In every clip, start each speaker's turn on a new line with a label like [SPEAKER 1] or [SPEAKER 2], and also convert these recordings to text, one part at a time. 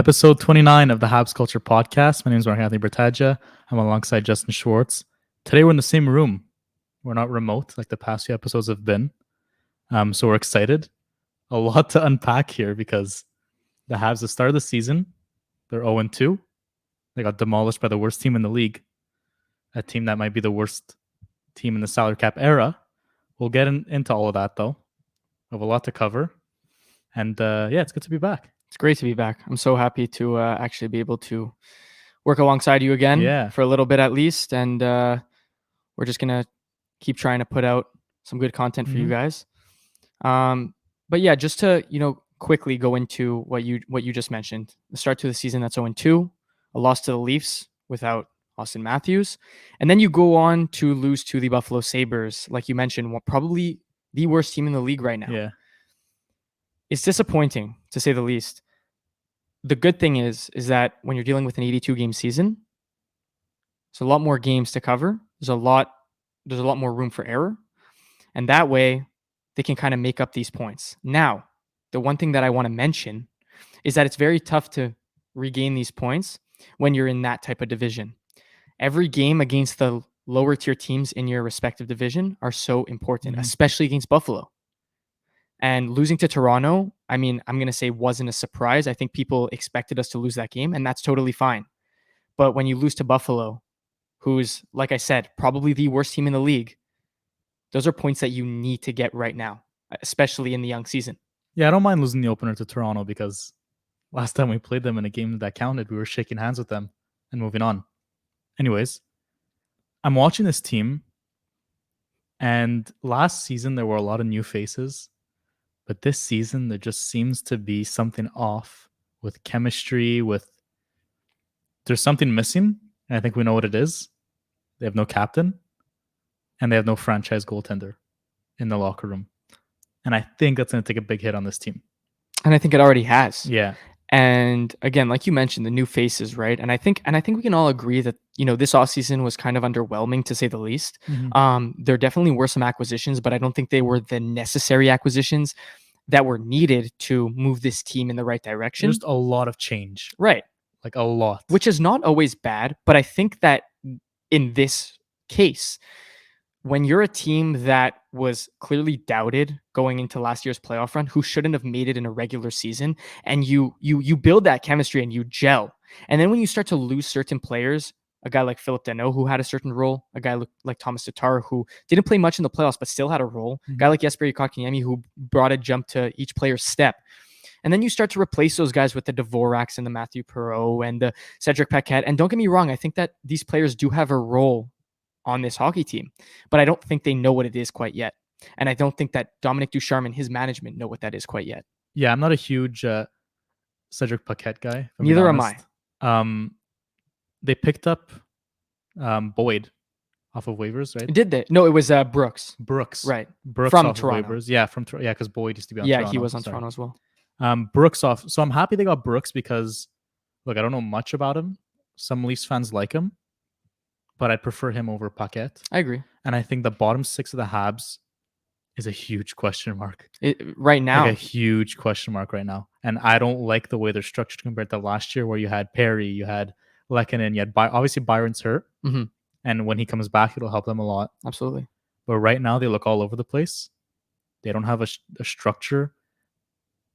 [SPEAKER 1] Episode 29 of the Habs Culture Podcast. My name is Mark Anthony Bertaja. I'm alongside Justin Schwartz. Today we're in the same room. We're not remote like the past few episodes have been. So we're excited. A lot to unpack here because the Habs, the start of the season, they're 0-2. They got demolished by the worst team in the league. A team that might be the worst team in the salary cap era. We'll get into all of that though. We have a lot to cover. And it's good to be back.
[SPEAKER 2] It's great to be back. I'm so happy to actually be able to work alongside you again for a little bit at least. And we're just going to keep trying to put out some good content for you guys. But yeah, just to, quickly go into what you just mentioned. The start to the season that's 0-2, a loss to the Leafs without Austin Matthews. And then you go on to lose to the Buffalo Sabres, like you mentioned, probably the worst team in the league right now.
[SPEAKER 1] Yeah.
[SPEAKER 2] It's disappointing, to say the least. The good thing is that when you're dealing with an 82-game season, there's a lot more games to cover. There's a lot more room for error. And that way, they can kind of make up these points. Now, the one thing that I want to mention is that it's very tough to regain these points when you're in that type of division. Every game against the lower tier teams in your respective division are so important, especially against Buffalo. And losing to Toronto, I'm going to say wasn't a surprise. I think people expected us to lose that game, and that's totally fine. But when you lose to Buffalo, who's, like I said, probably the worst team in the league, those are points that you need to get right now, especially in the young season.
[SPEAKER 1] Yeah, I don't mind losing the opener to Toronto because last time we played them in a game that counted, we were shaking hands with them and moving on. Anyways, I'm watching this team, and last season there were a lot of new faces. But this season, there just seems to be something off with chemistry, there's something missing, and I think we know what it is. They have no captain, and they have no franchise goaltender in the locker room. And I think that's going to take a big hit on this team.
[SPEAKER 2] And I think it already has.
[SPEAKER 1] Yeah.
[SPEAKER 2] And again, like you mentioned, the new faces, right? And I think we can all agree that, this offseason was kind of underwhelming, to say the least. There definitely were some acquisitions, but I don't think they were the necessary acquisitions that were needed to move this team in the right direction.
[SPEAKER 1] Just a lot of change.
[SPEAKER 2] Right.
[SPEAKER 1] Like a lot.
[SPEAKER 2] Which is not always bad, but I think that in this case, when you're a team that was clearly doubted going into last year's playoff run, who shouldn't have made it in a regular season, and you build that chemistry and you gel. And then when you start to lose certain players, a guy like Philip Deneau, who had a certain role, a guy like Thomas Tatar, who didn't play much in the playoffs, but still had a role, a guy like Jesperi Kotkaniemi, who brought a jump to each player's step. And then you start to replace those guys with the Dvoraks and the Matthew Perreault and the Cedric Paquette. And don't get me wrong, I think that these players do have a role on this hockey team, but I don't think they know what it is quite yet. And I don't think that Dominic Ducharme and his management know what that is quite yet.
[SPEAKER 1] Yeah, I'm not a huge Cedric Paquette guy.
[SPEAKER 2] Neither am I.
[SPEAKER 1] They picked up Boyd off of waivers, right?
[SPEAKER 2] Did they? No, it was Brooks.
[SPEAKER 1] Right. Brooks
[SPEAKER 2] from
[SPEAKER 1] off
[SPEAKER 2] Toronto.
[SPEAKER 1] Of waivers. Yeah, because Boyd used to be on Toronto.
[SPEAKER 2] Yeah, he was on Toronto as well.
[SPEAKER 1] Brooks off. So I'm happy they got Brooks because, look, I don't know much about him. Some Leafs fans like him, but I'd prefer him over Paquette.
[SPEAKER 2] I agree.
[SPEAKER 1] And I think the bottom six of the Habs is a huge question mark.
[SPEAKER 2] Right now.
[SPEAKER 1] Like a huge question mark right now. And I don't like the way they're structured compared to last year where you had Perry, you had Lehkonen, you had obviously Byron's hurt. And when he comes back, it'll help them a lot.
[SPEAKER 2] Absolutely.
[SPEAKER 1] But right now, they look all over the place. They don't have a structure.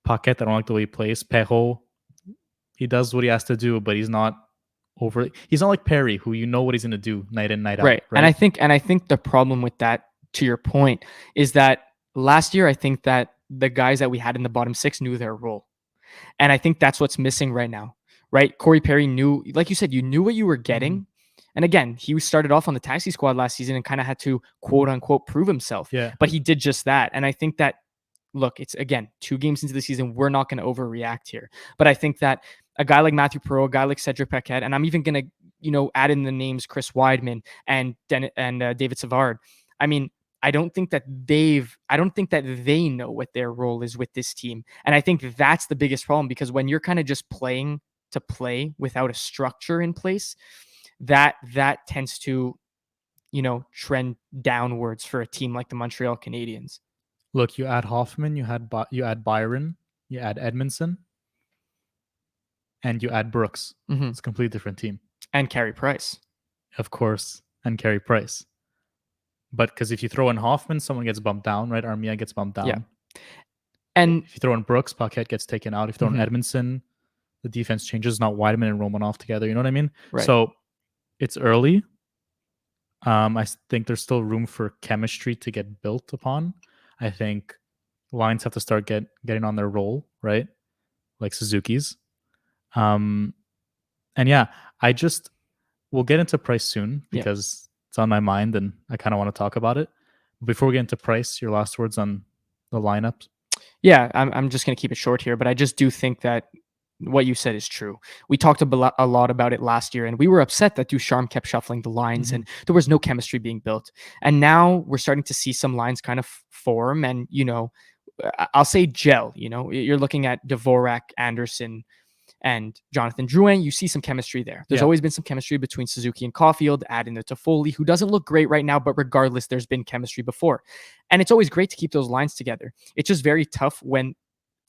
[SPEAKER 1] Paquette, I don't like the way he plays. Perreault, he does what he has to do, but he's not like Perry, who you know what he's going to do night in, night out.
[SPEAKER 2] Right. And I think the problem with that, to your point, is that last year, I think that the guys that we had in the bottom six knew their role. And I think that's what's missing right now, right? Corey Perry knew, like you said, you knew what you were getting. And again, he started off on the taxi squad last season and kind of had to, quote unquote, prove himself.
[SPEAKER 1] Yeah.
[SPEAKER 2] But he did just that. And I think that, look, it's, again, 2 games into the season, we're not going to overreact here. But I think that a guy like Matthew Perreault, a guy like Cedric Paquette, and I'm even going to, add in the names Chris Weidman and David Savard. I mean, I don't think that they know what their role is with this team. And I think that's the biggest problem, because when you're kind of just playing to play without a structure in place, that tends to, trend downwards for a team like the Montreal Canadiens.
[SPEAKER 1] Look, you add Hoffman, you add Byron, you add Edmondson. and you add Brooks.
[SPEAKER 2] Mhm.
[SPEAKER 1] It's a completely different team,
[SPEAKER 2] And Carey Price.
[SPEAKER 1] of course, and Carey Price. But because if you throw in Hoffman, someone gets bumped down, right? Armia gets bumped down.
[SPEAKER 2] Yeah. And
[SPEAKER 1] If you throw in Brooks, Paquette gets taken out. If you throw in
[SPEAKER 2] Mhm.
[SPEAKER 1] Edmondson, the defense changes. Not Weidman and Romanov together. You know what I mean?
[SPEAKER 2] Right.
[SPEAKER 1] So it's early. I think there's still room for chemistry to get built upon. I think lines have to start getting on their roll, right? Like Suzuki's. And yeah, we'll get into Price soon
[SPEAKER 2] Yeah.
[SPEAKER 1] because it's on my mind and I kind of want to talk about it. Before we get into Price, your last words on the lineups?
[SPEAKER 2] Yeah, I'm just going to keep it short here, but I just do think that what you said is true. We talked a lot about it last year, and we were upset that Ducharme kept shuffling the lines and there was no chemistry being built. And now we're starting to see some lines kind of form and, I'll say gel. You're looking at Dvorak, Anderson, and Jonathan Drouin. You see some chemistry there. There's always been some chemistry between Suzuki and Caulfield, add in the Toffoli, who doesn't look great right now, but regardless, there's been chemistry before. And it's always great to keep those lines together. It's just very tough when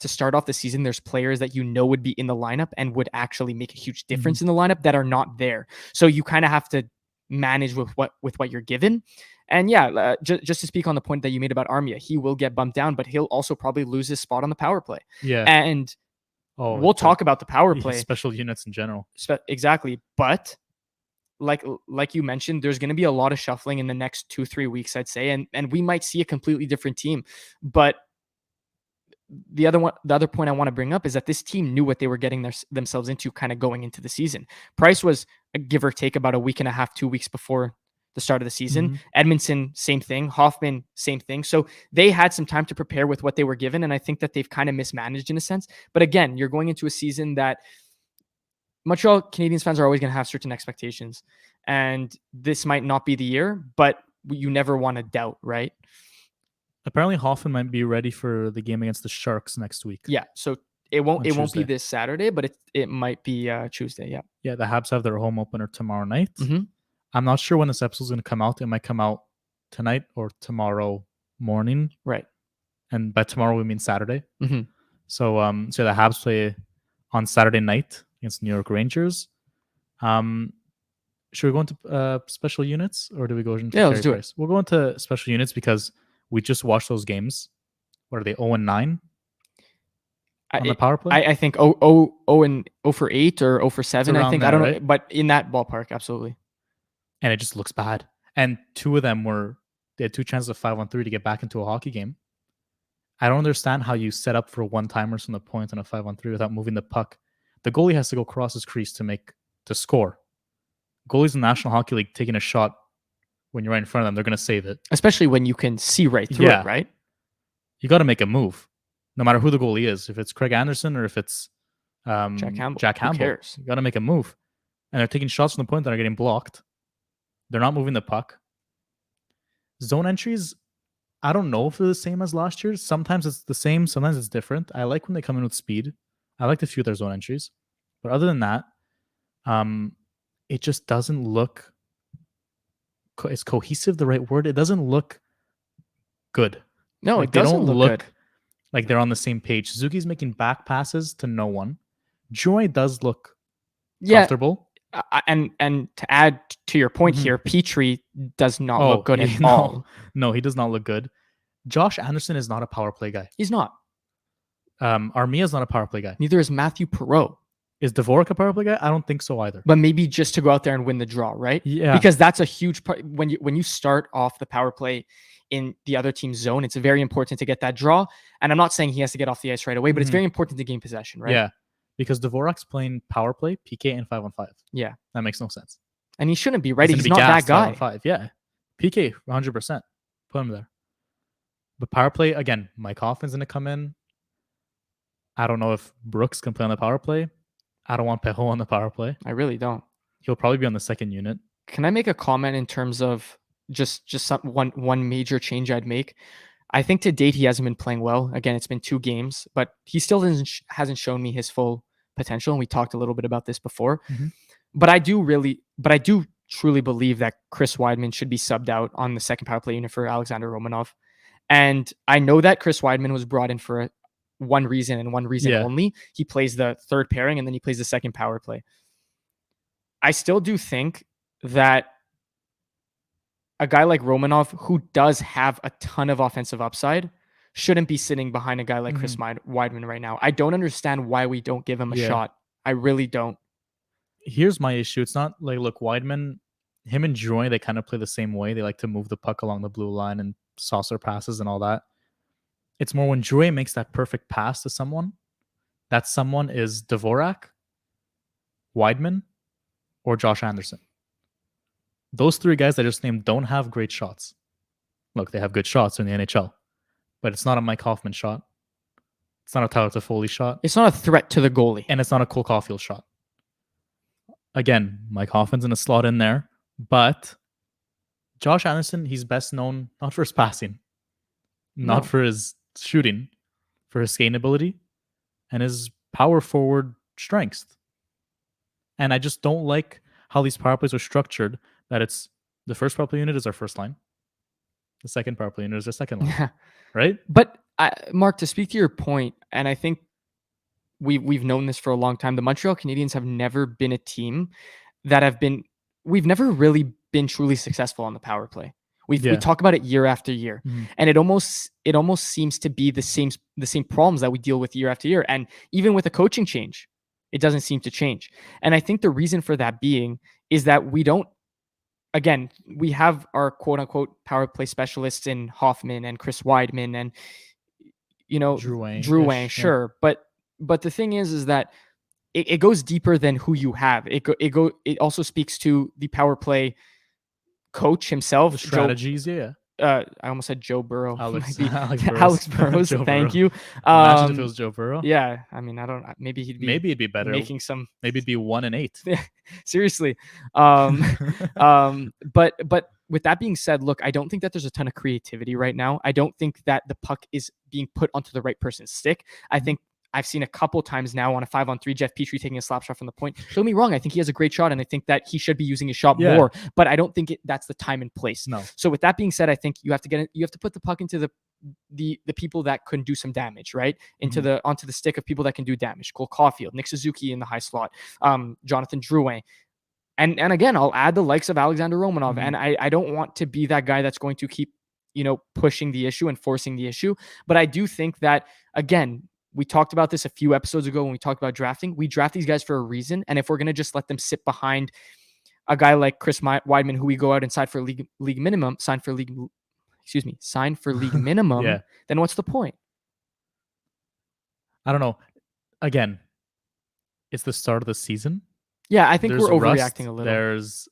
[SPEAKER 2] to start off the season, there's players that would be in the lineup and would actually make a huge difference in the lineup that are not there. So you kind of have to manage with what you're given. And yeah, just to speak on the point that you made about Armia, he will get bumped down, but he'll also probably lose his spot on the power play.
[SPEAKER 1] Yeah.
[SPEAKER 2] And we'll talk about the power play.
[SPEAKER 1] Special units in general.
[SPEAKER 2] Exactly. But like you mentioned, there's going to be a lot of shuffling in the next 2-3 weeks, I'd say. And we might see a completely different team. But the other point I want to bring up is that this team knew what they were getting themselves into kind of going into the season. Price was, give or take, about a week and a half, 2 weeks before the start of the season. Edmondson, same thing. Hoffman, same thing. So they had some time to prepare with what they were given, and I think that they've kind of mismanaged in a sense. But again, you're going into a season that Montreal Canadiens fans are always going to have certain expectations, and this might not be the year, but you never want to doubt, right?
[SPEAKER 1] Apparently, Hoffman might be ready for the game against the Sharks next week.
[SPEAKER 2] Yeah, so it won't be this Saturday, but it might be Tuesday. Yeah.
[SPEAKER 1] Yeah, the Habs have their home opener tomorrow night. I'm not sure when this episode is going to come out. It might come out tonight or tomorrow morning.
[SPEAKER 2] Right.
[SPEAKER 1] And by tomorrow we mean Saturday. So the Habs play on Saturday night against New York Rangers. Should we go into special units or do we go into
[SPEAKER 2] let's do
[SPEAKER 1] it? We'll go into special units because we just watched those games. What are they, 0-9 on the power play?
[SPEAKER 2] I think 0 for 8 or 0 for 7. I think, I don't know, but in that ballpark, absolutely.
[SPEAKER 1] And it just looks bad. And two of them they had 2 chances of 5-on-3 to get back into a hockey game. I don't understand how you set up for one-timers from the point on a 5-on-3 without moving the puck. The goalie has to go across his crease to score. Goalies in the National Hockey League taking a shot when you're right in front of them, they're going to save it.
[SPEAKER 2] Especially when you can see right through it, right?
[SPEAKER 1] You got to make a move, no matter who the goalie is. If it's Craig Anderson or if it's Jack Campbell,
[SPEAKER 2] who cares?
[SPEAKER 1] You got to make a move. And they're taking shots from the point that are getting blocked. They're not moving the puck. Zone entries, I don't know if they're the same as last year. Sometimes it's the same, sometimes it's different. I like when they come in with speed. I like a few of their zone entries. But other than that, it just doesn't look... Is cohesive the right word? It doesn't look good.
[SPEAKER 2] No, it doesn't look good.
[SPEAKER 1] Like they're on the same page. Suzuki's making back passes to no one. Joy does look comfortable.
[SPEAKER 2] And to add to your point here, Petrie does not look good at all.
[SPEAKER 1] No, he does not look good. Josh Anderson is not a power play guy.
[SPEAKER 2] He's not.
[SPEAKER 1] Armia is not a power play guy.
[SPEAKER 2] Neither is Matthew Perreault.
[SPEAKER 1] Is Dvorak a power play guy? I don't think so either.
[SPEAKER 2] But maybe just to go out there and win the draw, right?
[SPEAKER 1] Yeah.
[SPEAKER 2] Because that's a huge part. When you start off the power play in the other team's zone, it's very important to get that draw. And I'm not saying he has to get off the ice right away, but it's very important to gain possession, right?
[SPEAKER 1] Yeah. Because Dvorak's playing power play, PK, and 5-on-5.
[SPEAKER 2] Yeah.
[SPEAKER 1] That makes no sense.
[SPEAKER 2] And he shouldn't be, right? He's not that guy.
[SPEAKER 1] 5-on-5. Yeah. PK, 100%. Put him there. But power play, again, Mike Hoffman's going to come in. I don't know if Brooks can play on the power play. I don't want Perreault on the power play.
[SPEAKER 2] I really don't.
[SPEAKER 1] He'll probably be on the second unit.
[SPEAKER 2] Can I make a comment in terms of just one major change I'd make? I think to date he hasn't been playing well. Again, it's been 2 games, but he still hasn't shown me his full potential. And we talked a little bit about this before. But I do truly believe that Chris Weidman should be subbed out on the second power play unit for Alexander Romanov. And I know that Chris Weidman was brought in for one reason and one reason only. He plays the third pairing and then he plays the second power play. I still do think that a guy like Romanov, who does have a ton of offensive upside, shouldn't be sitting behind a guy like Chris Weidman right now. I don't understand why we don't give him a shot. I really don't.
[SPEAKER 1] Here's my issue. It's not like, look, Weidman, him and Drouin, they kind of play the same way. They like to move the puck along the blue line and saucer passes and all that. It's more when Drouin makes that perfect pass to someone, that someone is Dvorak, Weidman, or Josh Anderson. Those three guys I just named don't have great shots. Look, they have good shots in the NHL, but it's not a Mike Hoffman shot. It's not a Tyler Toffoli shot.
[SPEAKER 2] It's not a threat to the goalie.
[SPEAKER 1] And it's not a Cole Caulfield shot. Again, Mike Hoffman's in a slot in there, but Josh Anderson, he's best known not for his passing, not for his shooting, for his skating ability and his power forward strengths. And I just don't like how these power plays are structured, that it's the first power play unit is our first line. The second power play unit is our second line. Right?
[SPEAKER 2] But Mark, to speak to your point, and I think we've known this for a long time, the Montreal Canadiens have never been a team that we've never really been truly successful on the power play. We talk about it year after year, and it almost seems to be the same problems that we deal with year after year. And even with a coaching change, it doesn't seem to change. And I think the reason for that being is that we don't. Again, we have our quote unquote power play specialists in Hoffman and Chris Weidman and Drouin, sure, but the thing is that it goes deeper than who you have. It also speaks to the power play coach himself,
[SPEAKER 1] the strategies.
[SPEAKER 2] I almost said Joe Burrow.
[SPEAKER 1] Alex
[SPEAKER 2] Burrows. Thank you.
[SPEAKER 1] Imagine if it was Joe Burrow.
[SPEAKER 2] Yeah, I mean, I don't. Maybe it'd be better. Maybe
[SPEAKER 1] it'd be 1-8.
[SPEAKER 2] Yeah, seriously. But with that being said, look, I don't think that there's a ton of creativity right now. I don't think that the puck is being put onto the right person's stick. I think I've seen a couple times now on a 5-on-3, Jeff Petrie taking a slap shot from the point. Don't get me wrong. I think he has a great shot, and I think that he should be using his shot more, but I don't think that's the time and place.
[SPEAKER 1] No.
[SPEAKER 2] So with that being said, I think you have to put the puck into the people that can do some damage, right? Onto the stick of people that can do damage. Cole Caulfield, Nick Suzuki in the high slot, Jonathan Drouin. And again, I'll add the likes of Alexander Romanov. And I don't want to be that guy that's going to keep, pushing the issue and forcing the issue. But I do think that, again, we talked about this a few episodes ago when we talked about drafting. We draft these guys for a reason. And if we're going to just let them sit behind a guy like Chris Weidman, who we go out and sign for league minimum, then what's the point?
[SPEAKER 1] I don't know. Again, it's the start of the season.
[SPEAKER 2] Yeah, I think we're overreacting a little.
[SPEAKER 1] There's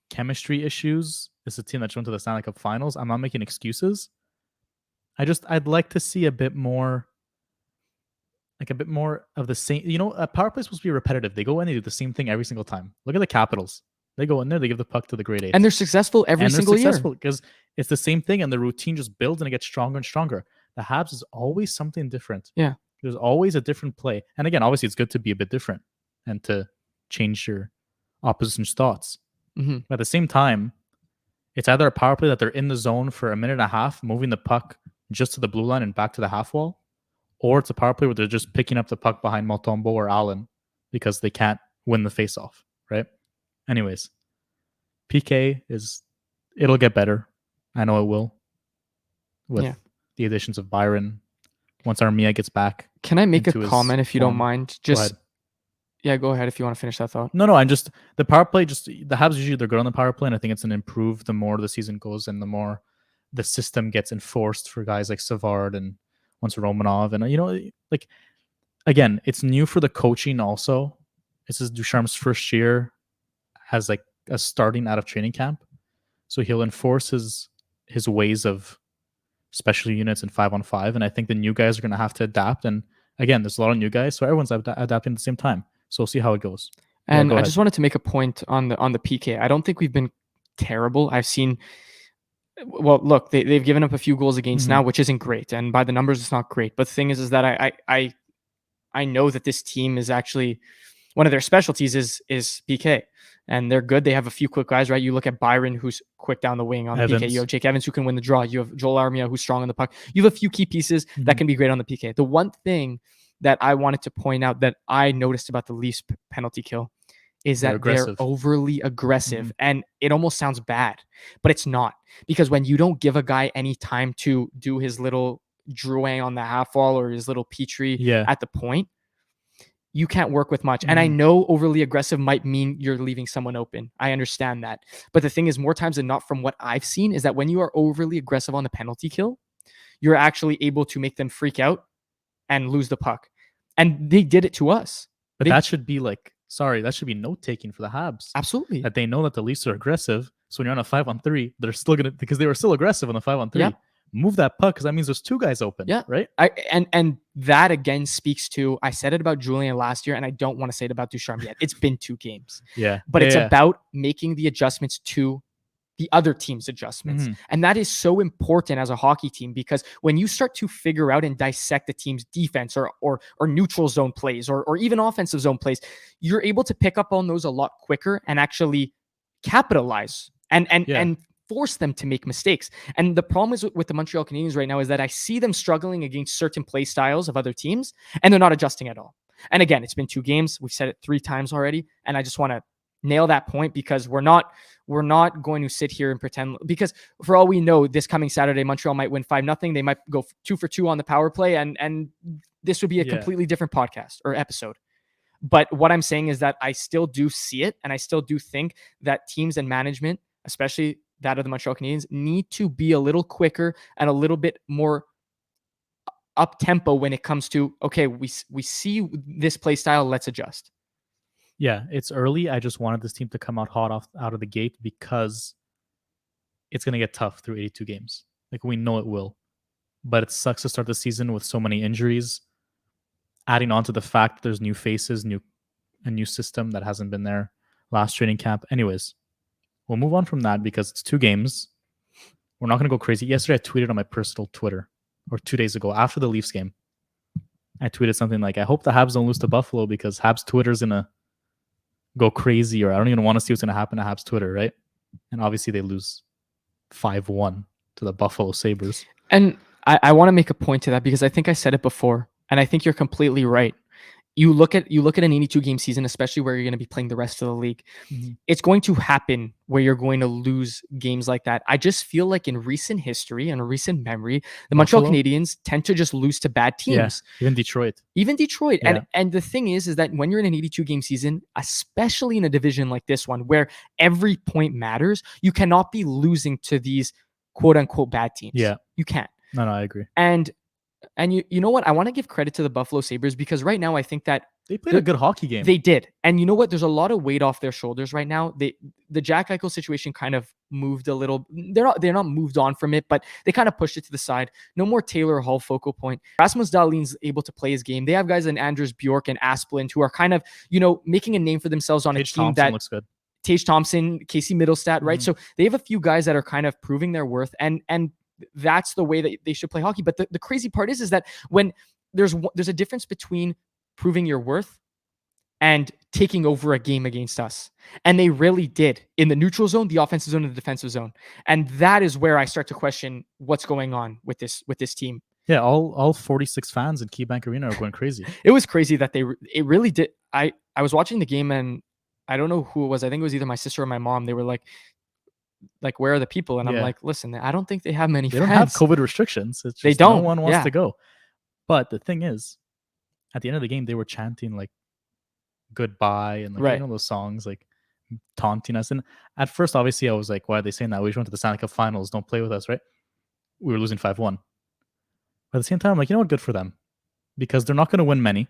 [SPEAKER 1] chemistry issues. It's a team that went to the Stanley Cup Finals. I'm not making excuses. I'd like to see a bit more of the same. A power play is supposed to be repetitive. They go in, they do the same thing every single time. Look at the Capitals. They go in there, they give the puck to the grade 8.
[SPEAKER 2] And they're successful every single year.
[SPEAKER 1] Because it's the same thing, and the routine just builds and it gets stronger and stronger. The Habs is always something different.
[SPEAKER 2] Yeah.
[SPEAKER 1] There's always a different play. And again, obviously it's good to be a bit different and to change your opposition's thoughts. But at the same time, it's either a power play that they're in the zone for a minute and a half, moving the puck just to the blue line and back to the half wall, or it's a power play where they're just picking up the puck behind Mutombo or Allen because they can't win the face-off, right? Anyways, PK it'll get better. I know it will. With the additions of Byron, once Armia gets back.
[SPEAKER 2] Can I make a comment if you don't mind? Go ahead if you want to finish that thought.
[SPEAKER 1] No, the power play, the Habs usually they're good on the power play, and I think it's an improve the more the season goes and the more the system gets enforced for guys like Savard and once Romanov. And, again, it's new for the coaching also. This is Ducharme's first year as a starting out of training camp. So he'll enforce his ways of special units and 5-on-5. And I think the new guys are going to have to adapt. And again, there's a lot of new guys, so everyone's adapting at the same time. So we'll see how it goes.
[SPEAKER 2] And I just wanted to make a point on the PK. I don't think we've been terrible. I've seen... Well, look, they've given up a few goals against now, which isn't great. And by the numbers, it's not great. But the thing is that I know that this team is actually one of their specialties is PK. and they're good. They have a few quick guys, right? You look at Byron, who's quick down the wing on the PK. You have Jake Evans, who can win the draw. You have Joel Armia, who's strong on the puck. You have a few key pieces that can be great on the PK. The one thing that I wanted to point out that I noticed about the Leafs penalty kill is that they're overly aggressive, and it almost sounds bad, but it's not, because when you don't give a guy any time to do his little Drouin on the half wall or his little Petrie at the point, you can't work with much. And I know overly aggressive might mean you're leaving someone open. I understand that. But the thing is, more times than not, from what I've seen, is that when you are overly aggressive on the penalty kill, you're actually able to make them freak out and lose the puck. And they did it to us.
[SPEAKER 1] But that should be that should be note-taking for the Habs.
[SPEAKER 2] Absolutely.
[SPEAKER 1] That they know that the Leafs are aggressive. So when you're on a 5-on-3, they're still going to, because they were still aggressive on the 5-on-3, move that puck, because that means there's two guys open.
[SPEAKER 2] Yeah.
[SPEAKER 1] Right?
[SPEAKER 2] And that again speaks to, I said it about Julian last year, and I don't want to say it about Ducharme yet. It's been 2 games.
[SPEAKER 1] Yeah.
[SPEAKER 2] But it's about making the adjustments to the other team's adjustments. And that is so important as a hockey team, because when you start to figure out and dissect the team's defense or neutral zone plays or even offensive zone plays, you're able to pick up on those a lot quicker and actually capitalize and force them to make mistakes. And the problem is with the Montreal Canadiens right now is that I see them struggling against certain play styles of other teams, and they're not adjusting at all. And again, it's been 2 games. We've said it 3 times already, and I just want to nail that point, because we're not going to sit here and pretend, because for all we know, this coming Saturday, Montreal might win 5-0. They might go 2 for 2 on the power play, and this would be a completely different podcast or episode. But what I'm saying is that I still do see it, and I still do think that teams and management, especially that of the Montreal Canadiens, need to be a little quicker and a little bit more up tempo when it comes to, okay, we see this play style, let's adjust.
[SPEAKER 1] Yeah, it's early. I just wanted this team to come out hot out of the gate, because it's going to get tough through 82 games. Like, we know it will. But it sucks to start the season with so many injuries, adding on to the fact that there's new faces, a new system that hasn't been there last training camp. Anyways, we'll move on from that, because it's 2 games. We're not going to go crazy. Yesterday, I tweeted on my personal Twitter, or 2 days ago, after the Leafs game. I tweeted something like, I hope the Habs don't lose to Buffalo, because Habs Twitter's going to go crazy, or I don't even want to see what's going to happen to Habs Twitter, right? And obviously they lose 5-1 to the Buffalo Sabres.
[SPEAKER 2] And I want to make a point to that, because I think I said it before, and I think you're completely right. You look at an 82 game season, especially where you're going to be playing the rest of the league. It's going to happen where you're going to lose games like that. I just feel like in recent history and recent memory, the Montreal Canadiens tend to just lose to bad teams.
[SPEAKER 1] Yeah, even Detroit.
[SPEAKER 2] Yeah. And the thing is that when you're in an 82 game season, especially in a division like this one, where every point matters, you cannot be losing to these quote unquote bad teams.
[SPEAKER 1] Yeah.
[SPEAKER 2] You can't.
[SPEAKER 1] No, I agree.
[SPEAKER 2] And you know what? I want to give credit to the Buffalo Sabres, because right now I think that
[SPEAKER 1] they played a good hockey game.
[SPEAKER 2] They did. And you know what? There's a lot of weight off their shoulders right now. The Jack Eichel situation kind of moved a little. They're not moved on from it, but they kind of pushed it to the side. No more Taylor Hall focal point. Rasmus Dahlin's able to play his game. They have guys in Anders Bjork and Asplund who are kind of, making a name for themselves on a team
[SPEAKER 1] Thompson
[SPEAKER 2] that
[SPEAKER 1] looks good.
[SPEAKER 2] Tage Thompson, Casey Middlestat, right? So they have a few guys that are kind of proving their worth, and that's the way that they should play hockey. But the crazy part is that when there's a difference between proving your worth and taking over a game against us. And they really did in the neutral zone, the offensive zone, and the defensive zone. And that is where I start to question what's going on with this team.
[SPEAKER 1] Yeah, all 46 fans in KeyBank Arena are going crazy.
[SPEAKER 2] It was crazy that it really did. I was watching the game, and I don't know who it was. I think it was either my sister or my mom. They were like, where are the people? And I'm like, listen, I don't think they have many fans.
[SPEAKER 1] They don't have COVID restrictions. It's just
[SPEAKER 2] they don't.
[SPEAKER 1] No one wants to go. But the thing is, at the end of the game, they were chanting like goodbye and those songs, like taunting us. And at first, obviously, I was like, why are they saying that? We just went to the Stanley Cup Finals. Don't play with us, right? We were losing 5-1. But at the same time, I'm like, you know what? Good for them. Because they're not going to win many.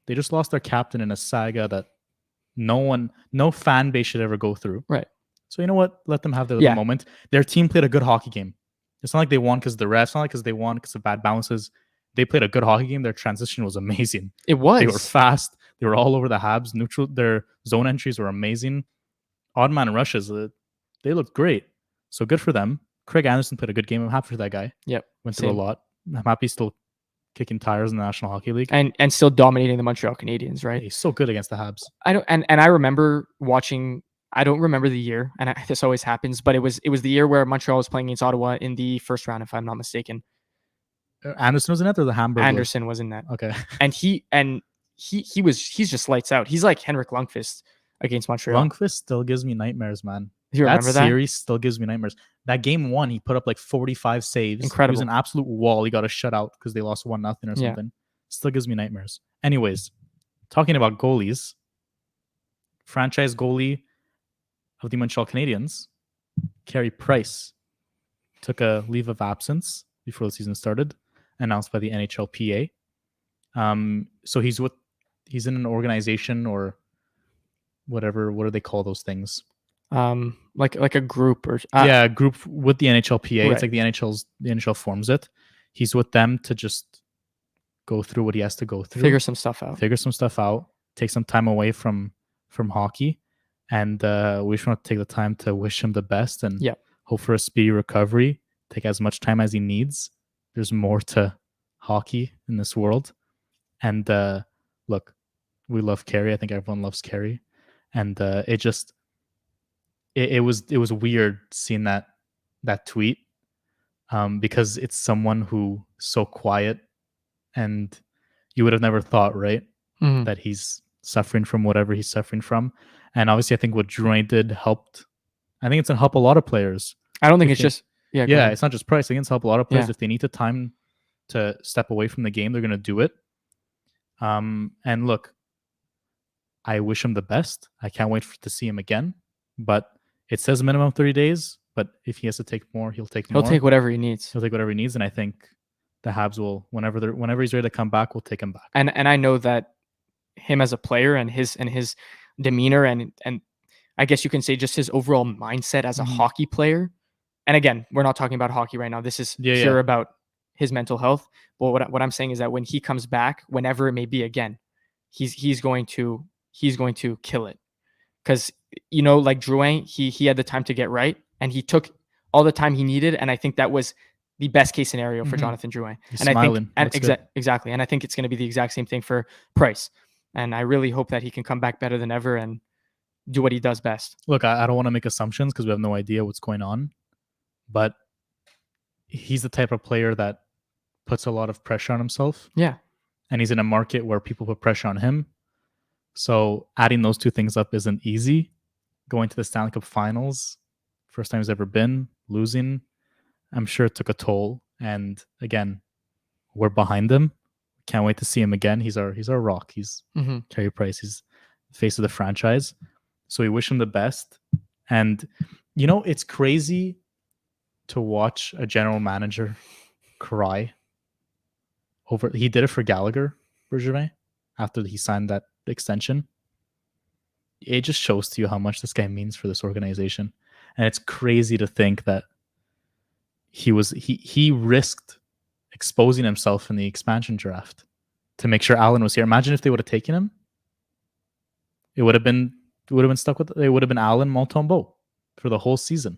[SPEAKER 1] They just lost their captain in a saga that no fan base should ever go through.
[SPEAKER 2] Right.
[SPEAKER 1] So you know what? Let them have their little moment. Their team played a good hockey game. It's not like they won because of the refs. It's not like because they won because of bad bounces. They played a good hockey game. Their transition was amazing.
[SPEAKER 2] It was.
[SPEAKER 1] They were fast. They were all over the Habs. Neutral. Their zone entries were amazing. Odd man rushes. They looked great. So good for them. Craig Anderson played a good game. I'm happy for that guy.
[SPEAKER 2] Yep.
[SPEAKER 1] Went through a lot. I'm happy he's still kicking tires in the National Hockey League.
[SPEAKER 2] and still dominating the Montreal Canadiens, right?
[SPEAKER 1] He's so good against the Habs.
[SPEAKER 2] I don't and I remember watching. I don't remember the year, and this always happens, but it was the year where Montreal was playing against Ottawa in the first round, if I'm not mistaken.
[SPEAKER 1] Anderson was in it, or the Hamburg?
[SPEAKER 2] Anderson was in that.
[SPEAKER 1] Okay.
[SPEAKER 2] And he's just lights out. He's like Henrik Lundqvist against Montreal.
[SPEAKER 1] Lundqvist still gives me nightmares, man.
[SPEAKER 2] Do you remember that?
[SPEAKER 1] Series still gives me nightmares. That game 1, he put up like 45 saves.
[SPEAKER 2] Incredible.
[SPEAKER 1] He was an absolute wall. He got a shutout because they lost 1-0 or something. Still gives me nightmares. Anyways, talking about goalies, franchise goalie of the Montreal Canadiens, Carey Price, took a leave of absence before the season started, announced by the NHLPA. So he's in an organization or whatever. What do they call those things?
[SPEAKER 2] Like a group or
[SPEAKER 1] a group with the NHLPA.
[SPEAKER 2] Right.
[SPEAKER 1] It's like the NHL forms it. He's with them to just go through what he has to go through,
[SPEAKER 2] figure some stuff out,
[SPEAKER 1] take some time away from hockey, and we just want to take the time to wish him the best and hope for a speedy recovery. Take as much time as he needs. There's more to hockey in this world, and look, we love Carey. I think everyone loves Carey, and it was weird seeing that tweet, because it's someone who so quiet, and you would have never thought, right, that he's suffering from whatever he's suffering from. And obviously, I think what Drouin did helped. I think it's gonna help a lot of players.
[SPEAKER 2] I don't think it's just
[SPEAKER 1] it's not just Price. I think it's help a lot of players.
[SPEAKER 2] Yeah.
[SPEAKER 1] If they need the time to step away from the game, they're gonna do it. And look, I wish him the best. I can't wait to see him again. But it says minimum 30 days. But if he has to take more, he'll take more.
[SPEAKER 2] He'll take whatever he needs.
[SPEAKER 1] He'll take whatever he needs, and I think the Habs will, whenever he's ready to come back, we'll take him back.
[SPEAKER 2] And I know that him as a player and his demeanor and I guess you can say just his overall mindset as a hockey player. And again, we're not talking about hockey right now. This is pure about his mental health. But what I'm saying is that when he comes back, whenever it may be again, he's going to kill it. Because like Drouin, he had the time to get right, and he took all the time he needed, and I think that was the best case scenario for Jonathan Drouin.
[SPEAKER 1] He's
[SPEAKER 2] and
[SPEAKER 1] smiling.
[SPEAKER 2] I think exactly, and I think it's going to be the exact same thing for Price. And I really hope that he can come back better than ever and do what he does best.
[SPEAKER 1] Look, I don't want to make assumptions because we have no idea what's going on, but he's the type of player that puts a lot of pressure on himself.
[SPEAKER 2] Yeah.
[SPEAKER 1] And he's in a market where people put pressure on him. So adding those two things up isn't easy. Going to the Stanley Cup Finals, first time he's ever been, losing, I'm sure it took a toll. And again, we're behind him. Can't wait to see him again. He's our rock. He's Carey Price. He's the face of the franchise. So we wish him the best. And it's crazy to watch a general manager cry over. He did it for Gallagher, Bergevin, after he signed that extension. It just shows to you how much this guy means for this organization. And it's crazy to think that he risked exposing himself in the expansion draft to make sure Allen was here. Imagine if they would have taken him. It would have been stuck with. It would have been Allen Montembeault for the whole season.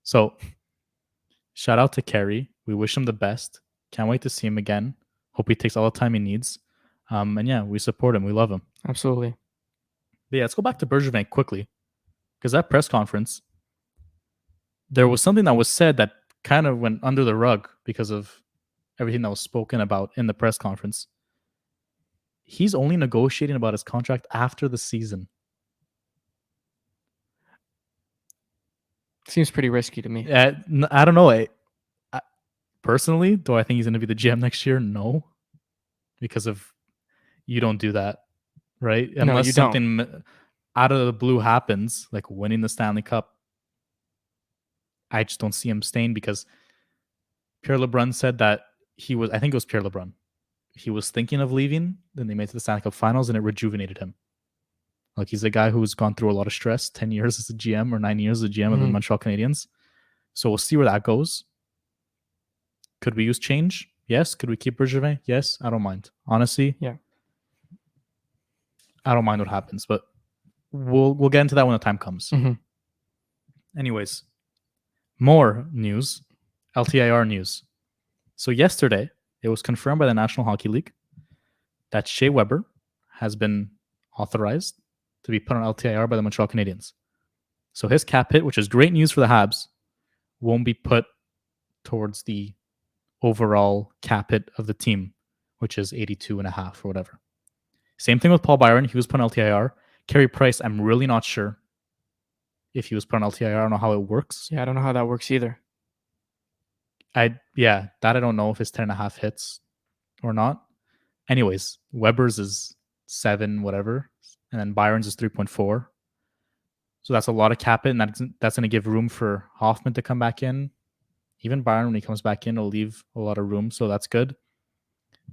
[SPEAKER 1] So, shout out to Carey. We wish him the best. Can't wait to see him again. Hope he takes all the time he needs. And yeah, we support him. We love him.
[SPEAKER 2] Absolutely.
[SPEAKER 1] But yeah, let's go back to Bergevin quickly, because that press conference, there was something that was said that kind of went under the rug because of everything that was spoken about in the press conference. He's only negotiating about his contract after the season.
[SPEAKER 2] Seems pretty risky to me.
[SPEAKER 1] I don't know. I personally, do I think he's going to be the GM next year? No, because you don't do that, right? Unless something out of the blue happens, like winning the Stanley Cup. I just don't see him staying, because Pierre LeBrun said that I think it was Pierre LeBrun. He was thinking of leaving, then they made it to the Stanley Cup Finals, and it rejuvenated him. Like, he's a guy who's gone through a lot of stress, 10 years as a GM or 9 years as a GM of the Montreal Canadiens. So we'll see where that goes. Could we use change? Yes. Could we keep Bergevin? Yes. I don't mind. Honestly,
[SPEAKER 2] yeah.
[SPEAKER 1] I don't mind what happens, but we'll get into that when the time comes. Anyways, more news, LTIR news. So yesterday, it was confirmed by the National Hockey League that Shea Weber has been authorized to be put on LTIR by the Montreal Canadiens. So his cap hit, which is great news for the Habs, won't be put towards the overall cap hit of the team, which is 82.5 or whatever. Same thing with Paul Byron. He was put on LTIR. Carey Price, I'm really not sure if he was put on LTIR. I don't know how it works.
[SPEAKER 2] Yeah, I don't know how that works either.
[SPEAKER 1] I don't know if it's 10.5 hits or not. Anyways, Weber's is 7 whatever, and then Byron's is 3.4. So that's a lot of cap it, and that's going to give room for Hoffman to come back in. Even Byron, when he comes back in, will leave a lot of room, so that's good.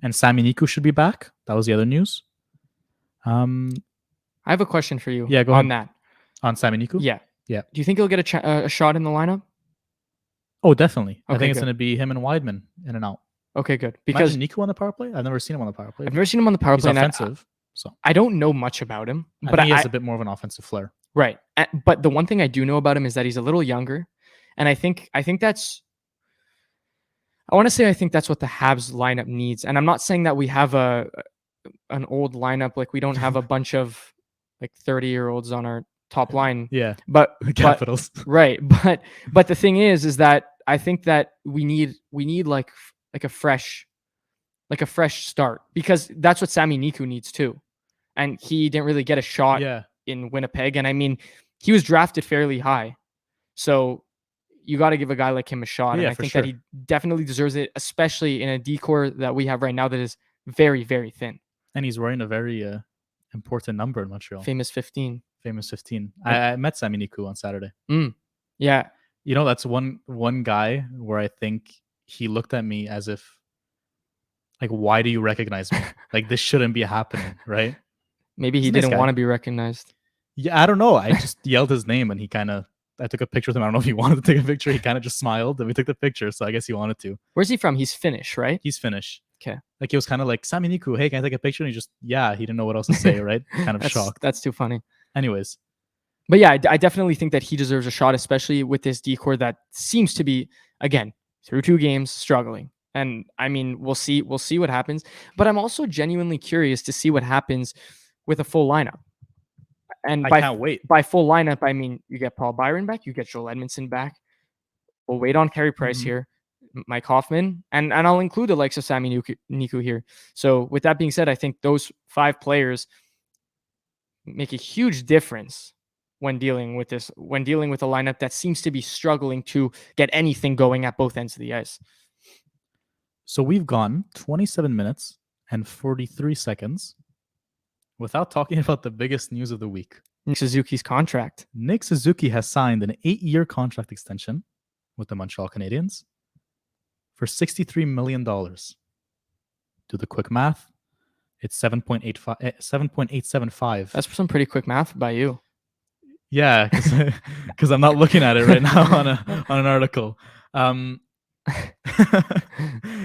[SPEAKER 1] And Sami Niku should be back. That was the other news.
[SPEAKER 2] I have a question for you.
[SPEAKER 1] Yeah, go
[SPEAKER 2] on
[SPEAKER 1] ahead.
[SPEAKER 2] that.
[SPEAKER 1] On Sami Niku?
[SPEAKER 2] Yeah.
[SPEAKER 1] Yeah.
[SPEAKER 2] Do you think he'll get a shot in the lineup?
[SPEAKER 1] Oh, definitely. I
[SPEAKER 2] Okay,
[SPEAKER 1] think it's
[SPEAKER 2] good.
[SPEAKER 1] going to be him and Weidman in and out.
[SPEAKER 2] Okay, good. Because
[SPEAKER 1] Imagine Niku on the power play? I've never seen him on the power play.
[SPEAKER 2] I've never seen him on the power
[SPEAKER 1] He's
[SPEAKER 2] play. And
[SPEAKER 1] offensive, so
[SPEAKER 2] I don't know much about him,
[SPEAKER 1] I
[SPEAKER 2] but
[SPEAKER 1] think he has a bit more of an offensive flair.
[SPEAKER 2] right. But the one thing I do know about him is that he's a little younger, and I think that's. I want to say I think that's what the Habs lineup needs, and I'm not saying that we have an old lineup, like we don't have a bunch of like 30-year-olds on our top line.
[SPEAKER 1] Yeah,
[SPEAKER 2] but
[SPEAKER 1] Capitals.
[SPEAKER 2] Right, but the thing is that I think that we need like a fresh start, because that's what Sami Niku needs too, and he didn't really get a shot in Winnipeg, and I mean he was drafted fairly high, so you got to give a guy like him a shot, and I think that he definitely deserves it, especially in a decor that we have right now that is very, very thin.
[SPEAKER 1] And he's wearing a very important number in Montreal.
[SPEAKER 2] Famous 15.
[SPEAKER 1] Famous 15. I met Sami Niku on Saturday.
[SPEAKER 2] Yeah.
[SPEAKER 1] You know, that's one guy where I think he looked at me as if, like, why do you recognize me? Like, this shouldn't be happening, right?
[SPEAKER 2] Maybe he didn't want to be recognized.
[SPEAKER 1] Yeah, I don't know. I just yelled his name, and I took a picture with him. I don't know if he wanted to take a picture. He kind of just smiled, and we took the picture, so I guess he wanted to.
[SPEAKER 2] Where's he from? He's Finnish, right?
[SPEAKER 1] He's Finnish.
[SPEAKER 2] Okay.
[SPEAKER 1] Like, he was kind of like, Sami Niku, hey, can I take a picture? And he didn't know what else to say, right? Kind of shocked.
[SPEAKER 2] That's too funny.
[SPEAKER 1] Anyways.
[SPEAKER 2] But yeah, I definitely think that he deserves a shot, especially with this decor that seems to be, again, through 2 games, struggling. And I mean, we'll see what happens. But I'm also genuinely curious to see what happens with a full lineup. And
[SPEAKER 1] I can't wait.
[SPEAKER 2] By full lineup, I mean you get Paul Byron back, you get Joel Edmondson back. We'll wait on Carey Price here, Mike Hoffman, and I'll include the likes of Sami Niku here. So with that being said, I think those 5 players make a huge difference when dealing with a lineup that seems to be struggling to get anything going at both ends of the ice.
[SPEAKER 1] So we've gone 27 minutes and 43 seconds without talking about the biggest news of the week.
[SPEAKER 2] Nick Suzuki's contract.
[SPEAKER 1] Nick Suzuki has signed an 8-year contract extension with the Montreal Canadiens for $63 million. Do the quick math. It's 7.875.
[SPEAKER 2] That's some pretty quick math by you.
[SPEAKER 1] Yeah, because I'm not looking at it right now on an article.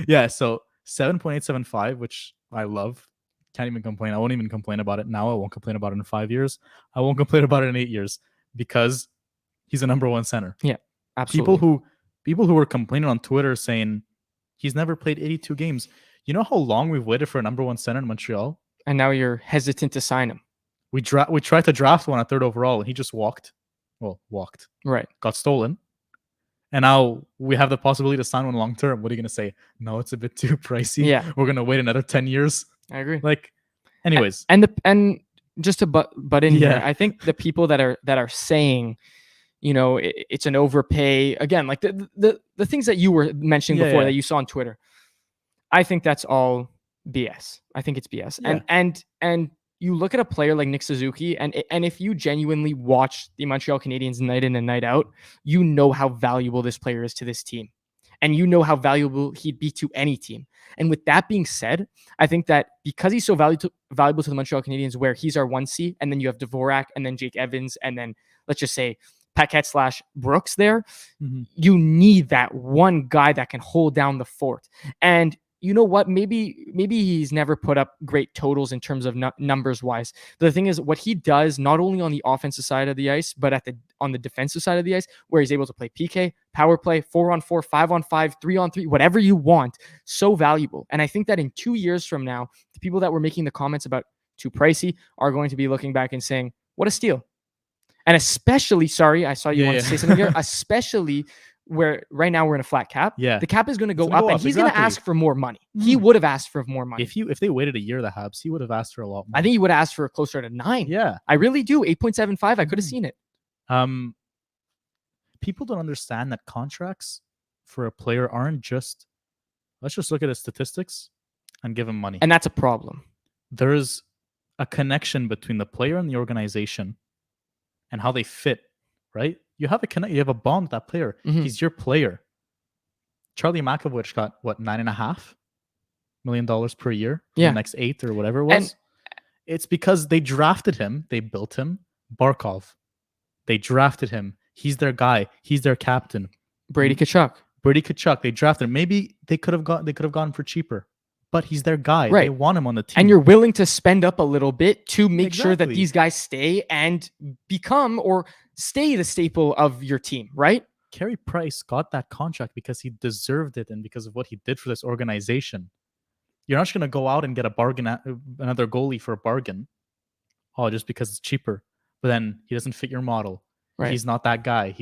[SPEAKER 1] Yeah, so 7.875, which I love. Can't even complain. I won't even complain about it now. I won't complain about it in 5 years. I won't complain about it in 8 years because he's a number 1 center.
[SPEAKER 2] Yeah, absolutely.
[SPEAKER 1] People who were complaining on Twitter saying he's never played 82 games. You know how long we've waited for a number 1 center in Montreal?
[SPEAKER 2] And now you're hesitant to sign him.
[SPEAKER 1] We tried to draft one at 3rd overall, and he just walked.
[SPEAKER 2] Right.
[SPEAKER 1] Got stolen. And now we have the possibility to sign one long term. What are you going to say? No, it's a bit too pricey.
[SPEAKER 2] Yeah.
[SPEAKER 1] We're going to wait another 10 years.
[SPEAKER 2] I agree.
[SPEAKER 1] Like, anyways.
[SPEAKER 2] And just to butt in here, I think the people that are saying, you know, it's an overpay, again, like the things that you were mentioning before that you saw on Twitter, I think that's all BS. I think it's BS. Yeah. And you look at a player like Nick Suzuki, and if you genuinely watch the Montreal Canadiens night in and night out, you know how valuable this player is to this team. And you know how valuable he'd be to any team. And with that being said, I think that because he's so valuable to the Montreal Canadiens, where he's our 1C, and then you have Dvorak, and then Jake Evans, and then let's just say Paquette / Brooks there, you need that one guy that can hold down the fort. And you know what? Maybe he's never put up great totals in terms of numbers wise. The thing is, what he does not only on the offensive side of the ice, but on the defensive side of the ice, where he's able to play PK, power play, 4-on-4, 5-on-5, 3-on-3, whatever you want, so valuable. And I think that in 2 years from now, the people that were making the comments about too pricey are going to be looking back and saying, "What a steal!" And especially, sorry, I saw you want to say something here. Especially where right now we're in a flat cap.
[SPEAKER 1] Yeah.
[SPEAKER 2] The cap is going to go
[SPEAKER 1] gonna
[SPEAKER 2] up,
[SPEAKER 1] go
[SPEAKER 2] and
[SPEAKER 1] up,
[SPEAKER 2] he's going to
[SPEAKER 1] exactly.
[SPEAKER 2] ask for more money. He would have asked for more money.
[SPEAKER 1] If they waited a year, the Habs, he would have asked for a lot more.
[SPEAKER 2] I think he would have asked for closer to 9.
[SPEAKER 1] Yeah.
[SPEAKER 2] I really do. 8.75. I could have seen it.
[SPEAKER 1] People don't understand that contracts for a player aren't just, let's just look at his statistics and give him money.
[SPEAKER 2] And that's a problem.
[SPEAKER 1] There's a connection between the player and the organization and how they fit, right? You have a bond with that player.
[SPEAKER 2] Mhm.
[SPEAKER 1] He's your player. Charlie McAvoy got what, $9.5 million per year for
[SPEAKER 2] Yeah.
[SPEAKER 1] the next 8 or whatever it was.
[SPEAKER 2] And
[SPEAKER 1] it's because they drafted him, they built him. Barkov, they drafted him. He's their guy. He's their captain.
[SPEAKER 2] Brady Tkachuk.
[SPEAKER 1] They drafted him. Maybe they could have gone for cheaper, but he's their guy.
[SPEAKER 2] Right.
[SPEAKER 1] They want him on the team.
[SPEAKER 2] And you're willing to spend up a little bit to make sure that
[SPEAKER 1] Exactly.
[SPEAKER 2] these guys stay and become or stay the staple of your team, right?
[SPEAKER 1] Carey Price got that contract because he deserved it and because of what he did for this organization. You're not just going to go out and get another goalie for a bargain. Oh, just because it's cheaper. But then he doesn't fit your model.
[SPEAKER 2] Right.
[SPEAKER 1] He's not that guy.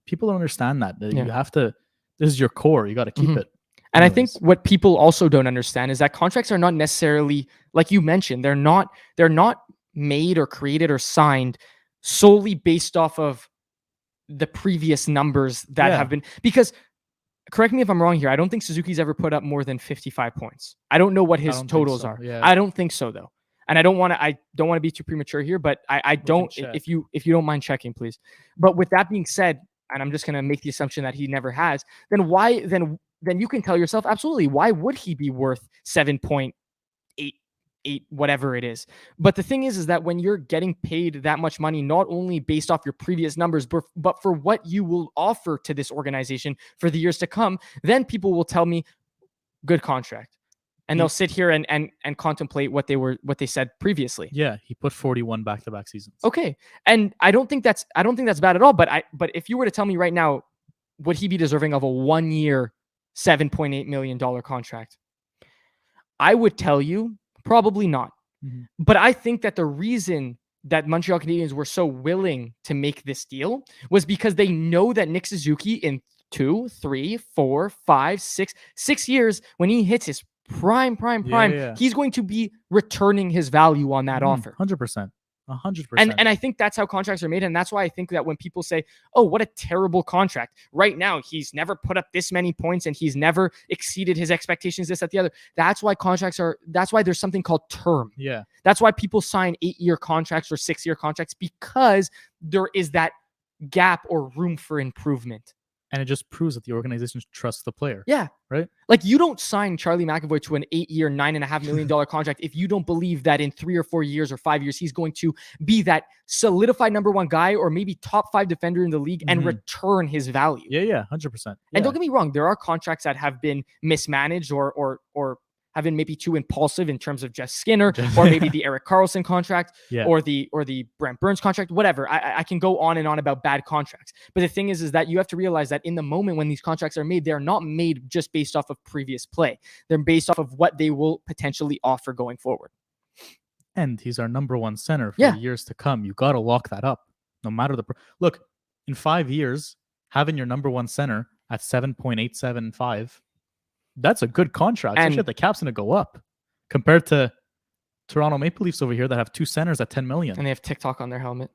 [SPEAKER 1] People don't understand that.
[SPEAKER 2] Yeah.
[SPEAKER 1] You have to, this is your core. You got to keep it.
[SPEAKER 2] And I think what people also don't understand is that contracts are not necessarily, like you mentioned, they're not made or created or signed solely based off of the previous numbers that have been, because correct me if I'm wrong here, I don't think Suzuki's ever put up more than 55 points. I don't know what his totals are.
[SPEAKER 1] Yeah.
[SPEAKER 2] I don't think so though. And I don't want to be too premature here, but I don't, if you don't mind checking, please. But with that being said, and I'm just going to make the assumption that he never has, then you can tell yourself, absolutely, why would he be worth 7.88, whatever it is? But the thing is that when you're getting paid that much money, not only based off your previous numbers, but for what you will offer to this organization for the years to come, then people will tell me, good contract. And they'll sit here and contemplate what they said previously.
[SPEAKER 1] Yeah, he put 41 back-to-back seasons.
[SPEAKER 2] Okay. And I don't think that's bad at all, but if you were to tell me right now, would he be deserving of a 1-year $7.8 million contract? I would tell you probably not.
[SPEAKER 1] Mm-hmm.
[SPEAKER 2] But I think that the reason that Montreal Canadiens were so willing to make this deal was because they know that Nick Suzuki in 2, 3, 4, 5, 6 years, when he hits his prime, he's going to be returning his value on that offer.
[SPEAKER 1] 100%. 100%.
[SPEAKER 2] And I think that's how contracts are made. And that's why I think that when people say, oh, what a terrible contract. Right now, he's never put up this many points and he's never exceeded his expectations, this, that, the other. That's why that's why there's something called term.
[SPEAKER 1] Yeah.
[SPEAKER 2] That's why people sign 8-year contracts or 6-year contracts, because there is that gap or room for improvement.
[SPEAKER 1] And it just proves that the organization trusts the player.
[SPEAKER 2] Yeah.
[SPEAKER 1] Right?
[SPEAKER 2] Like, you don't sign Charlie McAvoy to an 8-year, $9.5 million contract if you don't believe that in 3 or 4 years or 5 years, he's going to be that solidified number 1 guy or maybe top 5 defender in the league and return his value.
[SPEAKER 1] Yeah, 100%. Yeah.
[SPEAKER 2] And don't get me wrong, there are contracts that have been mismanaged or have been maybe too impulsive in terms of Jeff Skinner or maybe the Erik Karlsson contract or the Brent Burns contract, whatever. I can go on and on about bad contracts. But the thing is that you have to realize that in the moment when these contracts are made, they're not made just based off of previous play. They're based off of what they will potentially offer going forward.
[SPEAKER 1] And he's our number 1 center for years to come. You got to lock that up. No matter look, in 5 years, having your number 1 center at 7.875, that's a good contract. Especially if the cap's going to go up compared to Toronto Maple Leafs over here that have 2 centers at $10 million.
[SPEAKER 2] And they have TikTok on their helmet.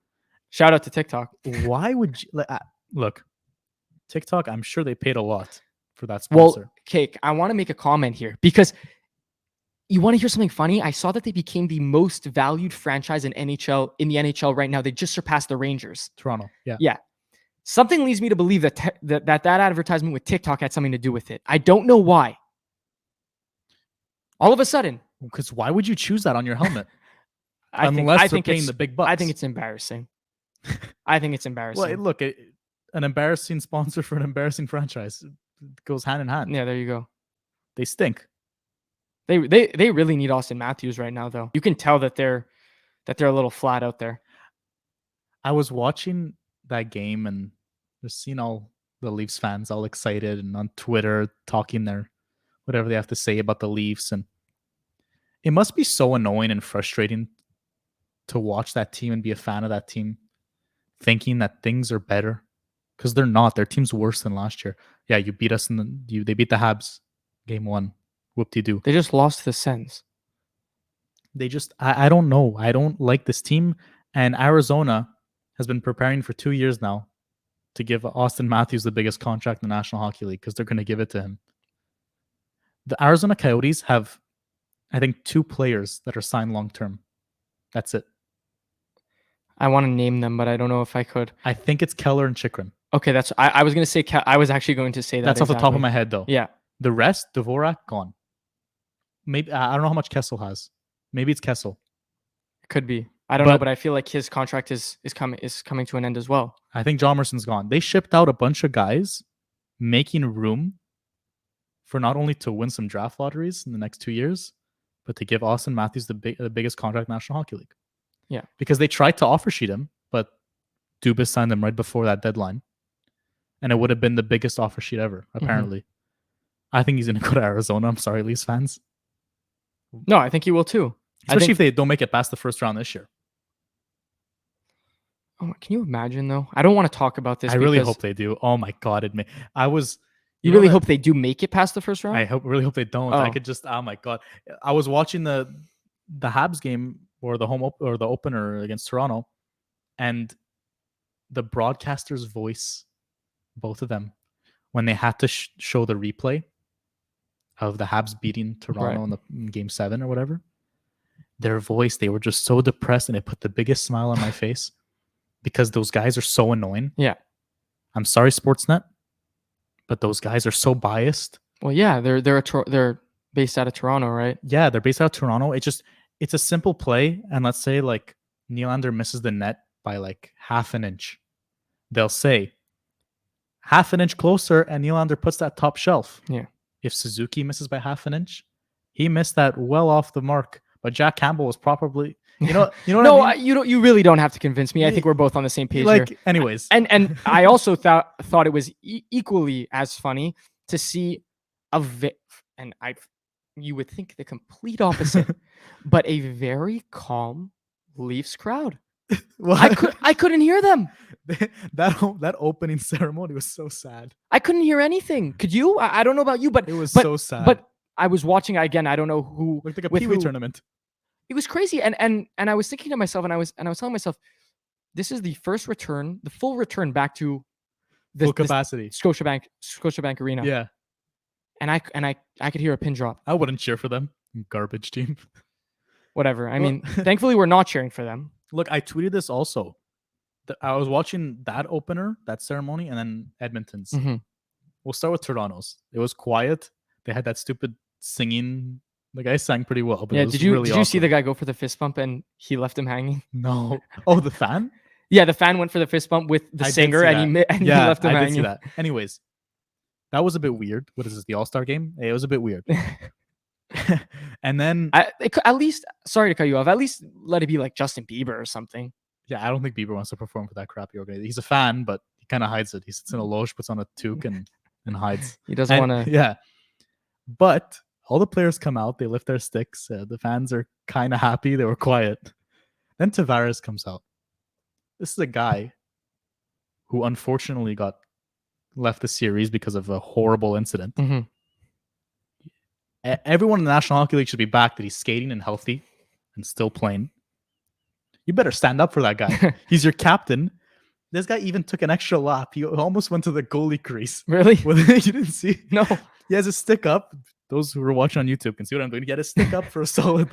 [SPEAKER 2] Shout out to TikTok.
[SPEAKER 1] Why would you look, TikTok, I'm sure they paid a lot for that sponsor.
[SPEAKER 2] Well, Cake, I want to make a comment here because you want to hear something funny? I saw that they became the most valued franchise in the NHL right now. They just surpassed the Rangers.
[SPEAKER 1] Toronto. Yeah.
[SPEAKER 2] Yeah. Something leads me to believe that advertisement with TikTok had something to do with it. I don't know why. All of a sudden.
[SPEAKER 1] Because why would you choose that on your helmet?
[SPEAKER 2] I think
[SPEAKER 1] paying the big bucks.
[SPEAKER 2] I think it's embarrassing.
[SPEAKER 1] Well, look, an embarrassing sponsor for an embarrassing franchise. It goes hand in hand.
[SPEAKER 2] Yeah, there you go.
[SPEAKER 1] They stink.
[SPEAKER 2] They really need Austin Matthews right now, though. You can tell that they're a little flat out there.
[SPEAKER 1] I was watching that game and just seeing all the Leafs fans all excited and on Twitter talking their whatever they have to say about the Leafs, and it must be so annoying and frustrating to watch that team and be a fan of that team, thinking that things are better because they're not. Their team's worse than last year. Yeah, you beat us they beat the Habs game 1. Whoop-de-doo.
[SPEAKER 2] They just lost to the Sens.
[SPEAKER 1] I don't know. I don't like this team. And Arizona has been preparing for 2 years now to give Austin Matthews the biggest contract in the National Hockey League because they're going to give it to him. The Arizona Coyotes have, I think, 2 players that are signed long term. That's it.
[SPEAKER 2] I want to name them, but I don't know if I could.
[SPEAKER 1] I think it's Keller and Chikrin.
[SPEAKER 2] Okay, that's. I was going to say. I was actually going to say that.
[SPEAKER 1] That's off the top of my head, though.
[SPEAKER 2] Yeah.
[SPEAKER 1] The rest, Dvorak, gone. Maybe I don't know how much Kessel has. Maybe it's Kessel.
[SPEAKER 2] It could be. I don't know, but I feel like his contract is coming to an end as well.
[SPEAKER 1] I think John Merson's gone. They shipped out a bunch of guys, making room for not only to win some draft lotteries in the next 2 years, but to give Austin Matthews the biggest contract in the National Hockey League.
[SPEAKER 2] Yeah.
[SPEAKER 1] Because they tried to offer sheet him, but Dubas signed him right before that deadline. And it would have been the biggest offer sheet ever, apparently. Mm-hmm. I think he's going to go to Arizona. I'm sorry, Leafs fans.
[SPEAKER 2] No, I think he will too.
[SPEAKER 1] Especially if they don't make it past the first round this year.
[SPEAKER 2] Oh, can you imagine, though? I don't want to talk about this.
[SPEAKER 1] I really hope they do. Oh, my God.
[SPEAKER 2] You really hope they do make it past the first round?
[SPEAKER 1] I really hope they don't. I could just, oh, my God. I was watching the Habs game or the the opener against Toronto, and the broadcaster's voice, both of them, when they had to show the replay of the Habs beating Toronto in Game 7 or whatever, their voice, they were just so depressed, and it put the biggest smile on my face because those guys are so annoying.
[SPEAKER 2] Yeah. I'm
[SPEAKER 1] sorry, Sportsnet, but those guys are so biased.
[SPEAKER 2] Well, yeah, they're based out of Toronto, right?
[SPEAKER 1] Yeah, they're based out of Toronto. It's a simple play, and let's say like Nylander misses the net by like half an inch. They'll say half an inch closer, and Nylander puts that top shelf.
[SPEAKER 2] Yeah.
[SPEAKER 1] If Suzuki misses by half an inch, he missed that well off the mark. But Jack Campbell was probably, no,
[SPEAKER 2] I mean? You really don't have to convince me. I think we're both on the same page here.
[SPEAKER 1] Anyways,
[SPEAKER 2] and I also thought it was equally as funny to see you would think the complete opposite, but a very calm Leafs crowd. Well, I couldn't hear them.
[SPEAKER 1] That opening ceremony was so sad.
[SPEAKER 2] I couldn't hear anything. Could you? I don't know about you, but
[SPEAKER 1] it was so sad.
[SPEAKER 2] But I was watching again. I don't know who.
[SPEAKER 1] Looked like a Pee-wee tournament.
[SPEAKER 2] It was crazy, and I was thinking to myself, and I was telling myself, this is the first return, the full return back to
[SPEAKER 1] full capacity,
[SPEAKER 2] Scotiabank Arena.
[SPEAKER 1] Yeah,
[SPEAKER 2] and I could hear a pin drop.
[SPEAKER 1] I wouldn't cheer for them. Garbage team.
[SPEAKER 2] Whatever. I mean, thankfully we're not cheering for them.
[SPEAKER 1] Look, I tweeted this also. I was watching that opener, that ceremony, and then Edmonton's.
[SPEAKER 2] Mm-hmm.
[SPEAKER 1] We'll start with Toronto's. It was quiet. They had that stupid singing. The guy sang pretty well. But
[SPEAKER 2] yeah,
[SPEAKER 1] it was
[SPEAKER 2] did you
[SPEAKER 1] awesome.
[SPEAKER 2] see the guy go for the fist bump and he left him hanging?
[SPEAKER 1] No. Oh, the fan?
[SPEAKER 2] Yeah, the fan went for the fist bump with the singer and he left him hanging. I did see that.
[SPEAKER 1] Anyways, that was a bit weird. What is this, the All-Star game? It was a bit weird. And then
[SPEAKER 2] at least, sorry to cut you off, at least let it be like Justin Bieber or something.
[SPEAKER 1] Yeah, I don't think Bieber wants to perform for that crappy organization. He's a fan, but he kind of hides it. He sits in a loge, puts on a toque, and hides.
[SPEAKER 2] He doesn't want to.
[SPEAKER 1] Yeah. But all the players come out. They lift their sticks. The fans are kind of happy. They were quiet. Then Tavares comes out. This is a guy who unfortunately got left the series because of a horrible incident.
[SPEAKER 2] Mm-hmm.
[SPEAKER 1] Everyone in the National Hockey League should be back that he's skating and healthy and still playing. You better stand up for that guy. He's your captain. This guy even took an extra lap. He almost went to the goalie crease.
[SPEAKER 2] Really?
[SPEAKER 1] You didn't see?
[SPEAKER 2] No.
[SPEAKER 1] He has a stick up. Those who are watching on YouTube can see what I'm doing. He had a stick up for a solid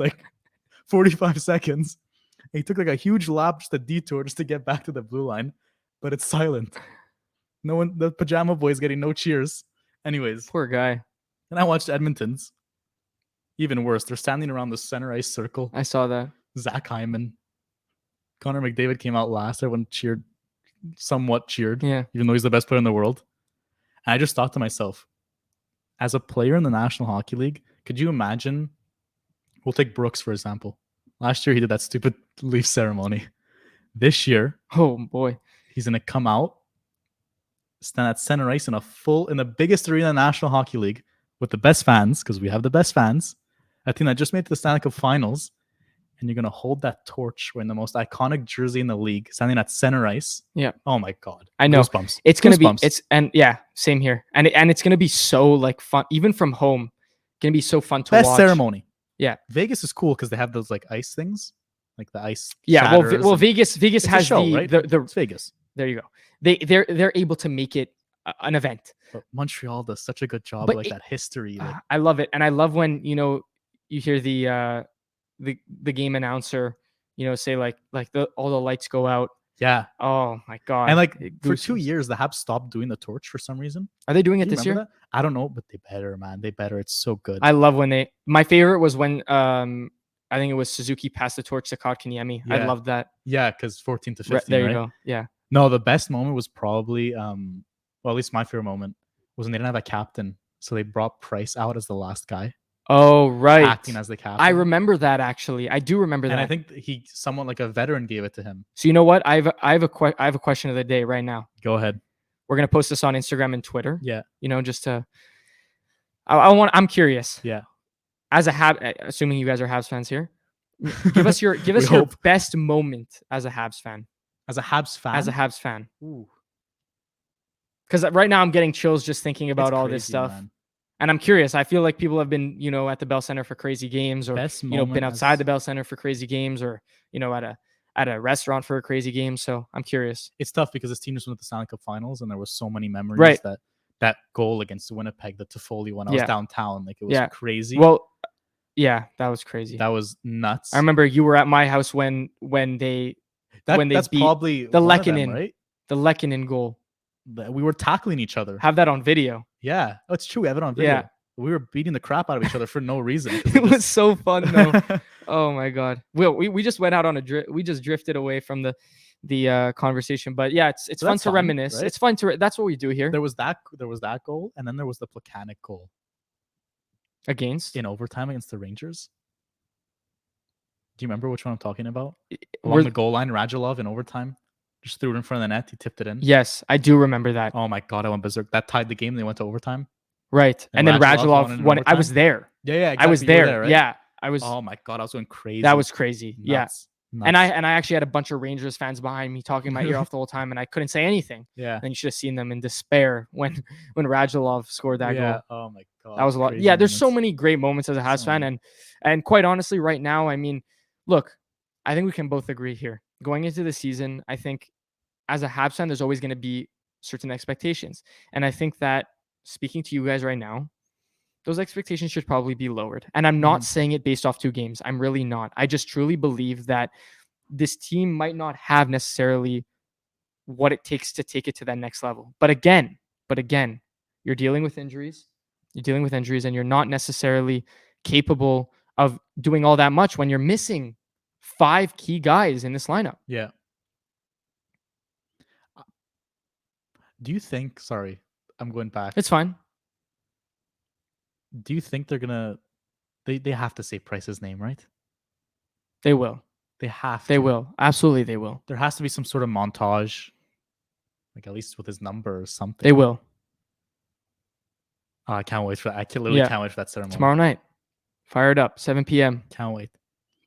[SPEAKER 1] 45 seconds. And he took a huge lap, just a detour, just to get back to the blue line. But it's silent. No one, the pajama boy is getting no cheers. Anyways.
[SPEAKER 2] Poor guy.
[SPEAKER 1] And I watched Edmonton's. Even worse. They're standing around the center ice circle.
[SPEAKER 2] I saw that.
[SPEAKER 1] Zach Hyman. Connor McDavid came out last. Everyone somewhat cheered.
[SPEAKER 2] Yeah.
[SPEAKER 1] Even though he's the best player in the world. And I just thought to myself, as a player in the National Hockey League, could you imagine We'll take Brooks for example. Last year he did that stupid leaf ceremony. This year
[SPEAKER 2] Oh boy.
[SPEAKER 1] he's gonna come out, stand at center ice in the biggest arena in the National Hockey League with the best fans, because we have the best fans. A team that just made it to the Stanley Cup Finals, and you're gonna hold that torch wearing the most iconic jersey in the league, standing at center ice.
[SPEAKER 2] Yeah.
[SPEAKER 1] Oh my god.
[SPEAKER 2] I know.
[SPEAKER 1] Goosebumps.
[SPEAKER 2] It's gonna be
[SPEAKER 1] Goosebumps.
[SPEAKER 2] same here. And it's gonna be so like fun, even from home. Gonna be so fun to
[SPEAKER 1] Best
[SPEAKER 2] watch.
[SPEAKER 1] ceremony.
[SPEAKER 2] Yeah.
[SPEAKER 1] Vegas is cool because they have those like ice things, like the ice.
[SPEAKER 2] Yeah. Well,
[SPEAKER 1] shatters and-
[SPEAKER 2] Vegas
[SPEAKER 1] it's
[SPEAKER 2] has
[SPEAKER 1] a show, right?
[SPEAKER 2] the
[SPEAKER 1] It's Vegas.
[SPEAKER 2] there you go. They're able to make it an event.
[SPEAKER 1] But Montreal does such a good job,
[SPEAKER 2] But
[SPEAKER 1] like that history. Like,
[SPEAKER 2] I love it, and I love when you hear the game announcer, say like all the lights go out.
[SPEAKER 1] yeah,
[SPEAKER 2] Oh my god!
[SPEAKER 1] and like
[SPEAKER 2] It
[SPEAKER 1] for 2
[SPEAKER 2] goosebumps.
[SPEAKER 1] years, the Habs stopped doing the torch for some reason.
[SPEAKER 2] Are they doing
[SPEAKER 1] Do
[SPEAKER 2] it
[SPEAKER 1] you
[SPEAKER 2] this year?
[SPEAKER 1] remember that? I don't know, but they better, man. They better. It's so good.
[SPEAKER 2] I love when my favorite was when I think it was Suzuki passed the torch to Kotkaniemi. I
[SPEAKER 1] Yeah.
[SPEAKER 2] loved that.
[SPEAKER 1] Yeah, because 14 to 15.
[SPEAKER 2] There you
[SPEAKER 1] right?
[SPEAKER 2] go. Yeah.
[SPEAKER 1] No, the best moment was probably well, at least my favorite moment was when they didn't have a captain, so they brought Price out as the last guy,
[SPEAKER 2] Oh right.
[SPEAKER 1] acting as the captain.
[SPEAKER 2] I remember that actually. I do remember that.
[SPEAKER 1] and I think someone like a veteran gave it to him.
[SPEAKER 2] So you know what? I have a question of the day right now.
[SPEAKER 1] Go ahead.
[SPEAKER 2] We're gonna post this on Instagram and Twitter.
[SPEAKER 1] Yeah,
[SPEAKER 2] Just to. I'm curious.
[SPEAKER 1] yeah.
[SPEAKER 2] As assuming you guys are Habs fans here, give us your
[SPEAKER 1] We
[SPEAKER 2] your
[SPEAKER 1] hope.
[SPEAKER 2] best moment as a Habs fan.
[SPEAKER 1] As a Habs fan,
[SPEAKER 2] As a Habs fan,
[SPEAKER 1] Ooh,
[SPEAKER 2] because right now I'm getting chills just thinking about
[SPEAKER 1] it's
[SPEAKER 2] all this
[SPEAKER 1] crazy,
[SPEAKER 2] stuff,
[SPEAKER 1] man.
[SPEAKER 2] and I'm curious. I feel like people have been at the Bell Center for crazy games, or
[SPEAKER 1] Best
[SPEAKER 2] been
[SPEAKER 1] moment
[SPEAKER 2] outside
[SPEAKER 1] as-
[SPEAKER 2] the Bell Center for crazy games, or at a restaurant for a crazy game. So I'm curious.
[SPEAKER 1] It's tough because this team just went to the Stanley Cup Finals, and there was so many memories.
[SPEAKER 2] Right.
[SPEAKER 1] That goal against Winnipeg, the Toffoli one. I was
[SPEAKER 2] Yeah.
[SPEAKER 1] downtown, like it was
[SPEAKER 2] Yeah.
[SPEAKER 1] crazy.
[SPEAKER 2] Well, yeah, that was crazy.
[SPEAKER 1] that was nuts.
[SPEAKER 2] I remember you were at my house when they when they
[SPEAKER 1] that's
[SPEAKER 2] beat
[SPEAKER 1] probably
[SPEAKER 2] the
[SPEAKER 1] one of them,
[SPEAKER 2] Lehkonen.
[SPEAKER 1] right?
[SPEAKER 2] the Lehkonen goal.
[SPEAKER 1] We were tackling each other.
[SPEAKER 2] Have that on video.
[SPEAKER 1] Yeah, oh, it's true. We have it on video.
[SPEAKER 2] Yeah.
[SPEAKER 1] We were beating the crap out of each other for no reason. 'cause
[SPEAKER 2] It
[SPEAKER 1] we
[SPEAKER 2] was so fun though.
[SPEAKER 1] just-
[SPEAKER 2] Oh my god. We just went out on we just drifted away from the conversation, but yeah, it's
[SPEAKER 1] So
[SPEAKER 2] fun
[SPEAKER 1] that's
[SPEAKER 2] to
[SPEAKER 1] fun,
[SPEAKER 2] reminisce.
[SPEAKER 1] right?
[SPEAKER 2] It's fun to that's what we do here.
[SPEAKER 1] there was that goal, and then there was the Plekanec goal
[SPEAKER 2] Against
[SPEAKER 1] in overtime against the Rangers. Do you remember which one I'm talking about?
[SPEAKER 2] we're-
[SPEAKER 1] Along the goal line, Radulov in overtime just threw it in front of the net. He tipped it in.
[SPEAKER 2] Yes, I do remember that.
[SPEAKER 1] Oh my god, I went berserk. That tied the game. They went to overtime.
[SPEAKER 2] Right.
[SPEAKER 1] And
[SPEAKER 2] And then
[SPEAKER 1] Radulov won
[SPEAKER 2] Radulov
[SPEAKER 1] in
[SPEAKER 2] won. I was
[SPEAKER 1] overtime?
[SPEAKER 2] there.
[SPEAKER 1] Yeah,
[SPEAKER 2] I was
[SPEAKER 1] exactly. You were
[SPEAKER 2] there.
[SPEAKER 1] right?
[SPEAKER 2] Yeah. I was
[SPEAKER 1] Oh my god, I was going crazy.
[SPEAKER 2] that was crazy. Yeah.
[SPEAKER 1] Nuts.
[SPEAKER 2] And I actually had a bunch of Rangers fans behind me talking my ear off the whole time, and I couldn't say anything.
[SPEAKER 1] yeah.
[SPEAKER 2] And you should have seen them in despair when Radulov scored that goal.
[SPEAKER 1] Yeah. Oh my god.
[SPEAKER 2] That was a lot.
[SPEAKER 1] crazy
[SPEAKER 2] Yeah, there's so
[SPEAKER 1] moments.
[SPEAKER 2] many great moments as a Habs
[SPEAKER 1] So
[SPEAKER 2] fan,
[SPEAKER 1] many.
[SPEAKER 2] and quite honestly, right now, I mean, look, I think we can both agree here. Going into the season, I think as a Habs fan, there's always going to be certain expectations, and I think that speaking to you guys right now, those expectations should probably be lowered. And I'm not
[SPEAKER 1] Mhm.
[SPEAKER 2] saying it based off 2 games. I'm really not. I just truly believe that this team might not have necessarily what it takes to take it to that next level. But again, you're dealing with injuries. You're dealing with injuries, and you're not necessarily capable of doing all that much when you're missing 5 key guys in this lineup.
[SPEAKER 1] Yeah. Do you think? Sorry, I'm going back.
[SPEAKER 2] It's fine.
[SPEAKER 1] Do you think they're gonna? They have to say Price's name, right?
[SPEAKER 2] They will.
[SPEAKER 1] They have.
[SPEAKER 2] They
[SPEAKER 1] to.
[SPEAKER 2] will. Absolutely, they will.
[SPEAKER 1] There has to be some sort of montage, like at least with his number or something.
[SPEAKER 2] They will.
[SPEAKER 1] Oh, I can't wait for that. Literally
[SPEAKER 2] Yeah.
[SPEAKER 1] can't wait for that ceremony.
[SPEAKER 2] Tomorrow night. Fire it up. 7 p.m.
[SPEAKER 1] Can't wait.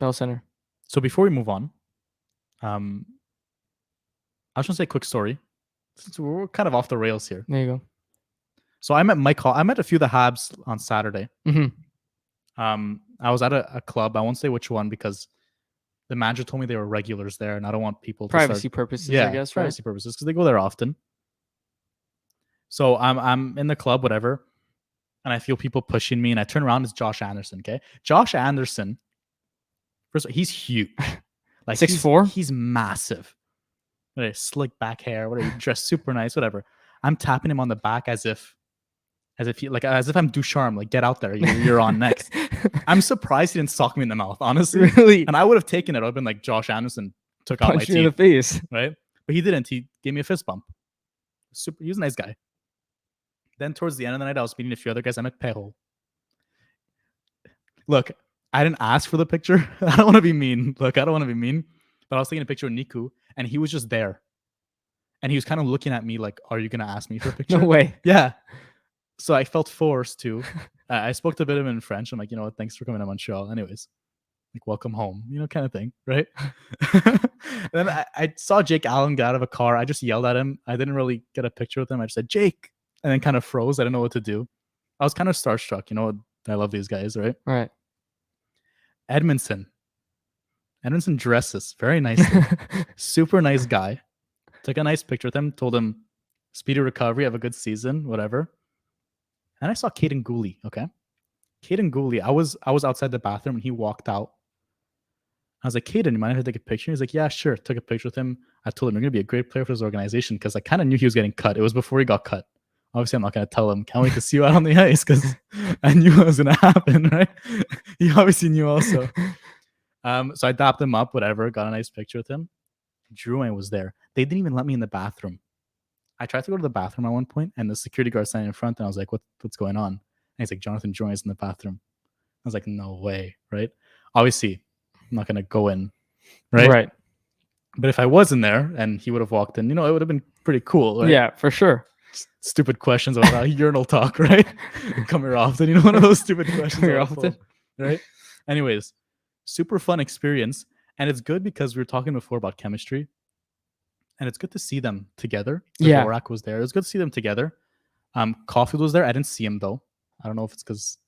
[SPEAKER 2] Bell Center.
[SPEAKER 1] So before we move on, I was gonna say a quick story. Since we're kind of off the rails here.
[SPEAKER 2] There you go.
[SPEAKER 1] So I met I met a few of the Habs on Saturday.
[SPEAKER 2] hmm
[SPEAKER 1] I was at a club. I won't say which one because the manager told me they were regulars there, and I don't want people to
[SPEAKER 2] Privacy
[SPEAKER 1] start,
[SPEAKER 2] purposes,
[SPEAKER 1] yeah,
[SPEAKER 2] I guess, right?
[SPEAKER 1] privacy purposes because they go there often. So I'm in the club, whatever, and I feel people pushing me, and I turn around. It's Josh Anderson. Okay, Josh Anderson. First of all, he's huge. Like
[SPEAKER 2] 6'4"?
[SPEAKER 1] He's massive. Whatever, slick back hair. Whatever, dressed super nice. Whatever. I'm tapping him on the back as if I'm Ducharme. Like, get out there. You're on next. I'm surprised he didn't sock me in the mouth, honestly.
[SPEAKER 2] Really?
[SPEAKER 1] And I would have taken it. I'd have been like, Josh Anderson took out my
[SPEAKER 2] Punch you in the
[SPEAKER 1] teeth,
[SPEAKER 2] face.
[SPEAKER 1] right? But he didn't. He gave me a fist bump. He was a nice guy. Then towards the end of the night, I was meeting a few other guys. I met Perrault. Look, I didn't ask for the picture. I don't want to be mean. Look, I don't want to be mean, but I was taking a picture of Niku, and he was just there, and he was kind of looking at me like, "Are you gonna ask me for a picture?"
[SPEAKER 2] No way.
[SPEAKER 1] Yeah. So I felt forced to. I spoke to a bit of him in French. I'm like, you know what? Thanks for coming to Montreal. Anyways, like welcome home, kind of thing, right? Then I saw Jake Allen get out of a car. I just yelled at him. I didn't really get a picture with him. I just said Jake, and then kind of froze. I didn't know what to do. I was kind of starstruck. I love these guys, right?
[SPEAKER 2] Right.
[SPEAKER 1] Edmondson dresses very nicely. Super nice guy. Took a nice picture with him. Told him speedy recovery, have a good season, whatever. And I saw Caden Gooley. Okay, Caden Gooley. I was outside the bathroom and he walked out. I was like, Caden, you mind if I take a picture? He's like, yeah, sure. Took a picture with him. I told him, you're going to be a great player for this organization because I kind of knew he was getting cut. It was before he got cut. Obviously, I'm not going to tell him, can't wait to see you out on the ice because I knew it was going to happen, right? He obviously knew also. So I dapped him up, whatever, got a nice picture with him. Drouin was there. They didn't even let me in the bathroom. I tried to go to the bathroom at one point, and the security guard standing in front, and I was like, what's going on? And he's like, Jonathan Drouin is in the bathroom. I was like, no way, right? Obviously, I'm not going to go in, right?
[SPEAKER 2] Right.
[SPEAKER 1] But if I was in there and he would have walked in, it would have been pretty cool, right?
[SPEAKER 2] Yeah, for sure.
[SPEAKER 1] Stupid questions about urinal talk, right? Come here often, one of those stupid questions.
[SPEAKER 2] Come here often,
[SPEAKER 1] right? Anyways, super fun experience, and it's good because we were talking before about chemistry, and it's good to see them together.
[SPEAKER 2] Yeah.
[SPEAKER 1] Dvorak was there. It was good to see them together. Caulfield was there. I didn't see him though. I don't know if it's because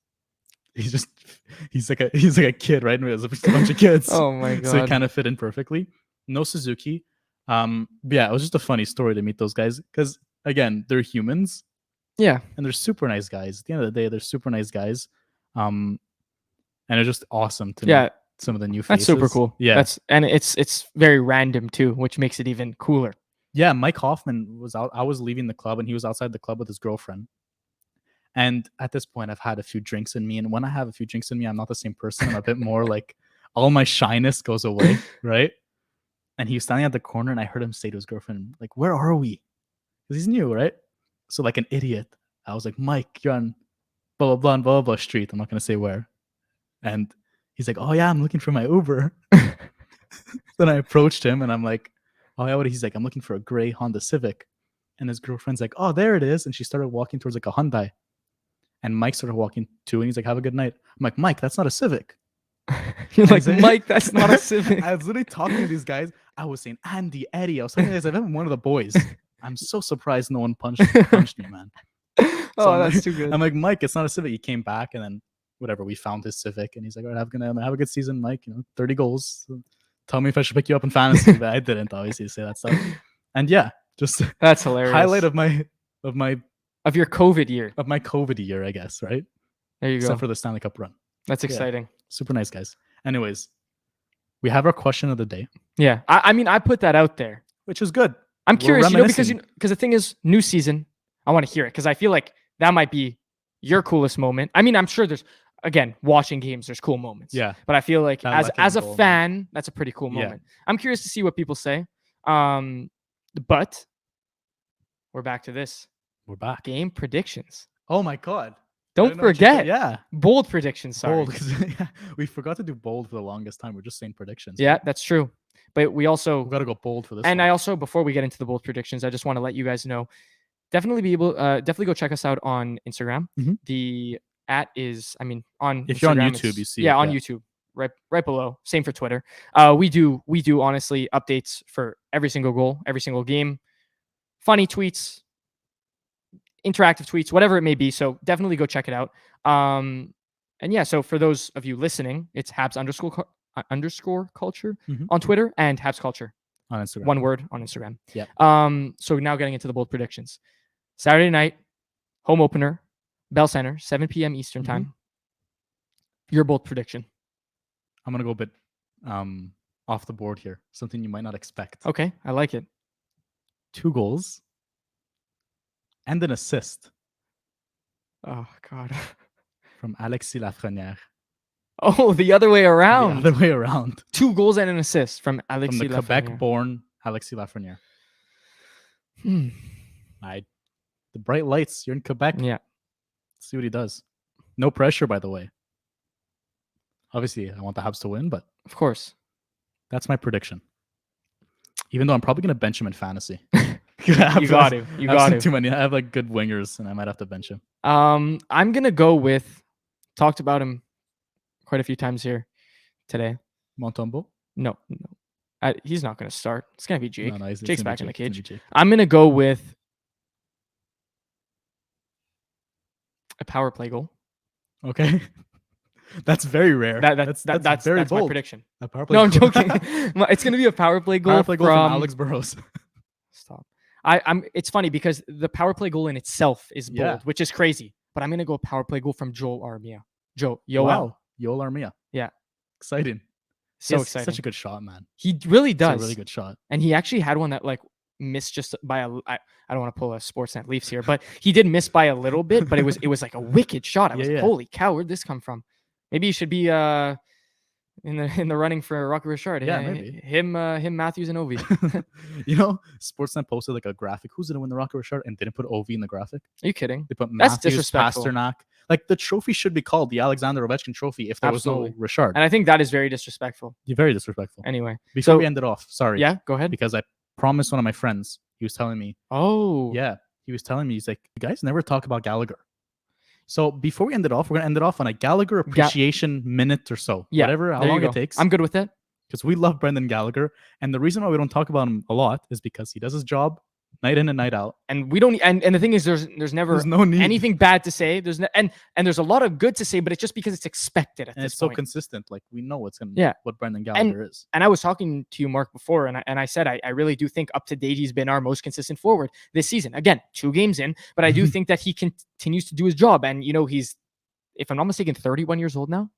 [SPEAKER 1] he's like a kid, right? And there's a bunch of kids.
[SPEAKER 2] Oh my god!
[SPEAKER 1] So he kind of fit in perfectly. No Suzuki. Yeah, it was just a funny story to meet those guys because again, they're humans.
[SPEAKER 2] Yeah,
[SPEAKER 1] and they're super nice guys. At the end of the day, they're super nice guys. And it's just awesome to meet some of the new faces.
[SPEAKER 2] That's super cool.
[SPEAKER 1] Yeah,
[SPEAKER 2] it's very random too, which makes it even cooler.
[SPEAKER 1] Yeah, Mike Hoffman was out. I was leaving the club, and he was outside the club with his girlfriend. And at this point, I've had a few drinks in me. And when I have a few drinks in me, I'm not the same person. I'm a bit more like all my shyness goes away, right? And he was standing at the corner, and I heard him say to his girlfriend, like, where are we? Because he's new, right? So like an idiot, I was like, Mike, you're on blah, blah, blah, blah, blah street. I'm not going to say where. And he's like, oh, yeah, I'm looking for my Uber. Then I approached him, and I'm like, oh, yeah, what? He's like, I'm looking for a gray Honda Civic. And his girlfriend's like, oh, there it is. And she started walking towards like a Hyundai. And Mike started walking too, and he's like, have a good night. I'm like, Mike, that's not a Civic.
[SPEAKER 2] You're like, Mike, that's not a Civic.
[SPEAKER 1] I was literally talking to these guys. I was saying, Andy, Eddie. I was telling you guys, I've been one of the boys. I'm so surprised no one punched me, man.
[SPEAKER 2] So that's too good.
[SPEAKER 1] I'm like, Mike, it's not a Civic. He came back, and then whatever, we found his Civic, and he's like, all right, have a good season, Mike. 30 goals. Tell me if I should pick you up in fantasy, but I didn't obviously say that stuff. And yeah, just
[SPEAKER 2] that's hilarious.
[SPEAKER 1] Highlight of
[SPEAKER 2] your COVID year.
[SPEAKER 1] Of my COVID year, I guess, right?
[SPEAKER 2] There you go.
[SPEAKER 1] Except for the Stanley Cup run.
[SPEAKER 2] That's exciting.
[SPEAKER 1] Yeah. Super nice guys. Anyways, we have our question of the day.
[SPEAKER 2] Yeah. I mean, I put that out there.
[SPEAKER 1] Which is good.
[SPEAKER 2] I'm curious, because the thing is, new season, I want to hear it because I feel like that might be your coolest moment. I mean, I'm sure there's, again, watching games, there's cool moments.
[SPEAKER 1] Yeah.
[SPEAKER 2] But I feel like as a fan, that's a pretty cool moment.
[SPEAKER 1] Yeah.
[SPEAKER 2] I'm curious to see what people say. But we're back to this.
[SPEAKER 1] We're back.
[SPEAKER 2] Game predictions.
[SPEAKER 1] Oh my God.
[SPEAKER 2] Don't forget.
[SPEAKER 1] Yeah.
[SPEAKER 2] Bold predictions. Sorry.
[SPEAKER 1] Bold. We forgot to do bold for the longest time. We're just saying predictions.
[SPEAKER 2] Yeah, that's true. But we got
[SPEAKER 1] to go bold for this.
[SPEAKER 2] And I also, before we get into the bold predictions, I just want to let you guys know, definitely go check us out on Instagram.
[SPEAKER 1] Mm-hmm.
[SPEAKER 2] The @ is, on
[SPEAKER 1] if
[SPEAKER 2] Instagram,
[SPEAKER 1] you're on YouTube, you see.
[SPEAKER 2] Yeah, on YouTube. Right below. Same for Twitter. We do honestly updates for every single goal, every single game, funny tweets, interactive tweets, whatever it may be. So definitely go check it out. And yeah, so for those of you listening, it's Habs_culture on Twitter and Habs Culture
[SPEAKER 1] on Instagram.
[SPEAKER 2] One word on Instagram.
[SPEAKER 1] Yeah.
[SPEAKER 2] So now getting into the bold predictions. Saturday night, home opener, Bell Center, 7 p.m. Eastern time. Your bold prediction.
[SPEAKER 1] I'm gonna go a bit off the board here. Something you might not expect.
[SPEAKER 2] Okay, I like it.
[SPEAKER 1] 2 goals and an assist.
[SPEAKER 2] Oh God.
[SPEAKER 1] From Alexis Lafrenière.
[SPEAKER 2] Oh, the other way around.
[SPEAKER 1] 2
[SPEAKER 2] goals and an assist from Alexis
[SPEAKER 1] Lafrenière. From the Quebec-born Alexis Lafrenière. The bright lights. You're in Quebec.
[SPEAKER 2] Yeah.
[SPEAKER 1] Let's see what he does. No pressure, by the way. Obviously, I want the Habs to win, but
[SPEAKER 2] Of course.
[SPEAKER 1] that's my prediction. Even though I'm probably gonna bench him in fantasy.
[SPEAKER 2] You got to. You got to.
[SPEAKER 1] Too many. I have like good wingers, and I might have to bench him.
[SPEAKER 2] I'm gonna go with. Talked about him quite a few times here today.
[SPEAKER 1] Montembeault?
[SPEAKER 2] No. He's not gonna start. It's gonna be Jake.
[SPEAKER 1] No, it's
[SPEAKER 2] Jake's
[SPEAKER 1] gonna be
[SPEAKER 2] back in the
[SPEAKER 1] Jake. It's gonna
[SPEAKER 2] cage.
[SPEAKER 1] be Jake.
[SPEAKER 2] I'm gonna go with a power play goal.
[SPEAKER 1] Okay. That's very rare.
[SPEAKER 2] That's
[SPEAKER 1] very
[SPEAKER 2] my
[SPEAKER 1] bold.
[SPEAKER 2] prediction.
[SPEAKER 1] A power play
[SPEAKER 2] No, I'm
[SPEAKER 1] goal.
[SPEAKER 2] joking. It's gonna be a power play goal,
[SPEAKER 1] Power play goal from Alex Burrows.
[SPEAKER 2] Stop. It's funny because the power play goal in itself is bold, which is crazy. But I'm gonna go power play goal from Joel Armia. Yoel.
[SPEAKER 1] Wow. Yoel Armia.
[SPEAKER 2] Yeah.
[SPEAKER 1] Exciting.
[SPEAKER 2] So exciting.
[SPEAKER 1] Such a good shot, man.
[SPEAKER 2] He really does.
[SPEAKER 1] It's a really good shot.
[SPEAKER 2] And he actually had one that like missed just by I don't want to pull a Sportsnet Leafs here, but he did miss by a little bit, but it was like a wicked shot. I was like, holy cow, where'd this come from? Maybe he should be in the running for Rocky Richard.
[SPEAKER 1] Yeah, maybe.
[SPEAKER 2] Him, Matthews, and Ovi.
[SPEAKER 1] Sportsnet posted like a graphic. Who's gonna win the Rocky Richard and didn't put Ovi in the graphic?
[SPEAKER 2] Are you kidding?
[SPEAKER 1] They put
[SPEAKER 2] That's
[SPEAKER 1] Matthews,
[SPEAKER 2] disrespectful.
[SPEAKER 1] Pasternak. Like the trophy should be called the Alexander Ovechkin Trophy if there was no Richard.
[SPEAKER 2] And I think that is very disrespectful.
[SPEAKER 1] You're very disrespectful.
[SPEAKER 2] Anyway,
[SPEAKER 1] before we end it off, sorry.
[SPEAKER 2] Yeah, go ahead.
[SPEAKER 1] Because I promised one of my friends. He was telling me.
[SPEAKER 2] Oh.
[SPEAKER 1] Yeah, he was telling me. He's like, you guys never talk about Gallagher. So before we end it off, we're gonna end it off on a Gallagher appreciation minute or so.
[SPEAKER 2] Yeah,
[SPEAKER 1] whatever, how long it takes.
[SPEAKER 2] I'm good with it.
[SPEAKER 1] Because we love Brendan Gallagher, and the reason why we don't talk about him a lot is because he does his job night in and night out.
[SPEAKER 2] And we don't. And the thing is, there's never
[SPEAKER 1] no need.
[SPEAKER 2] anything bad to say. And there's a lot of good to say, but it's just because it's expected at
[SPEAKER 1] and
[SPEAKER 2] this
[SPEAKER 1] it's
[SPEAKER 2] point.
[SPEAKER 1] so consistent. Like we know what's gonna.
[SPEAKER 2] Yeah.
[SPEAKER 1] What Brendan Gallagher is.
[SPEAKER 2] And I was talking to you, Mark, before, and I said I really do think up to date he's been our most consistent forward this season. Again, 2 games in, but I do think that he continues to do his job. And he's, if I'm not mistaken, 31 years old now.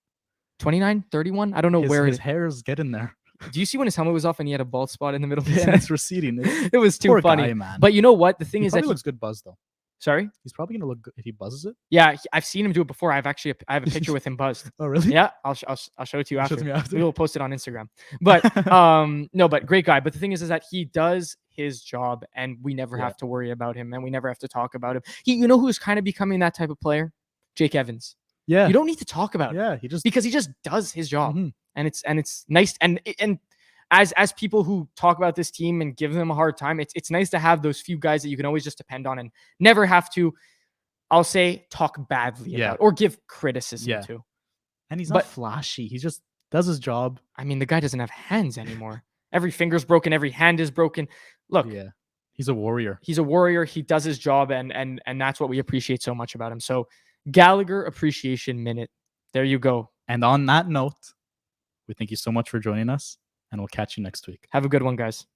[SPEAKER 2] 29, 31. I don't know where
[SPEAKER 1] his hair is getting there.
[SPEAKER 2] Do you see when his helmet was off and he had a bald spot in the middle?
[SPEAKER 1] Yeah, it's receding.
[SPEAKER 2] It was too funny,
[SPEAKER 1] guy, man.
[SPEAKER 2] But you know what? The thing is that
[SPEAKER 1] he looks good buzz though.
[SPEAKER 2] Sorry,
[SPEAKER 1] he's probably gonna look good if he buzzes it.
[SPEAKER 2] Yeah, I've seen him do it before. I have a picture with him buzzed.
[SPEAKER 1] Oh really?
[SPEAKER 2] Yeah, I'll show it to you after. We will post it on Instagram. But no, but great guy. But the thing is that he does his job, and we never have to worry about him, and we never have to talk about him. You know who's kind of becoming that type of player? Jake Evans.
[SPEAKER 1] Yeah,
[SPEAKER 2] you don't need to talk about him.
[SPEAKER 1] Yeah, because
[SPEAKER 2] he just does his job, and it's nice. And as people who talk about this team and give them a hard time, it's nice to have those few guys that you can always just depend on and never have to, I'll say, talk badly about or give criticism to.
[SPEAKER 1] And he's not flashy. He just does his job.
[SPEAKER 2] I mean, the guy doesn't have hands anymore. Every finger's broken. Every hand is broken. Look,
[SPEAKER 1] he's a warrior.
[SPEAKER 2] He's a warrior. He does his job, and that's what we appreciate so much about him. So Gallagher Appreciation Minute. There you go.
[SPEAKER 1] And on that note, we thank you so much for joining us. And we'll catch you next week.
[SPEAKER 2] Have a good one, guys.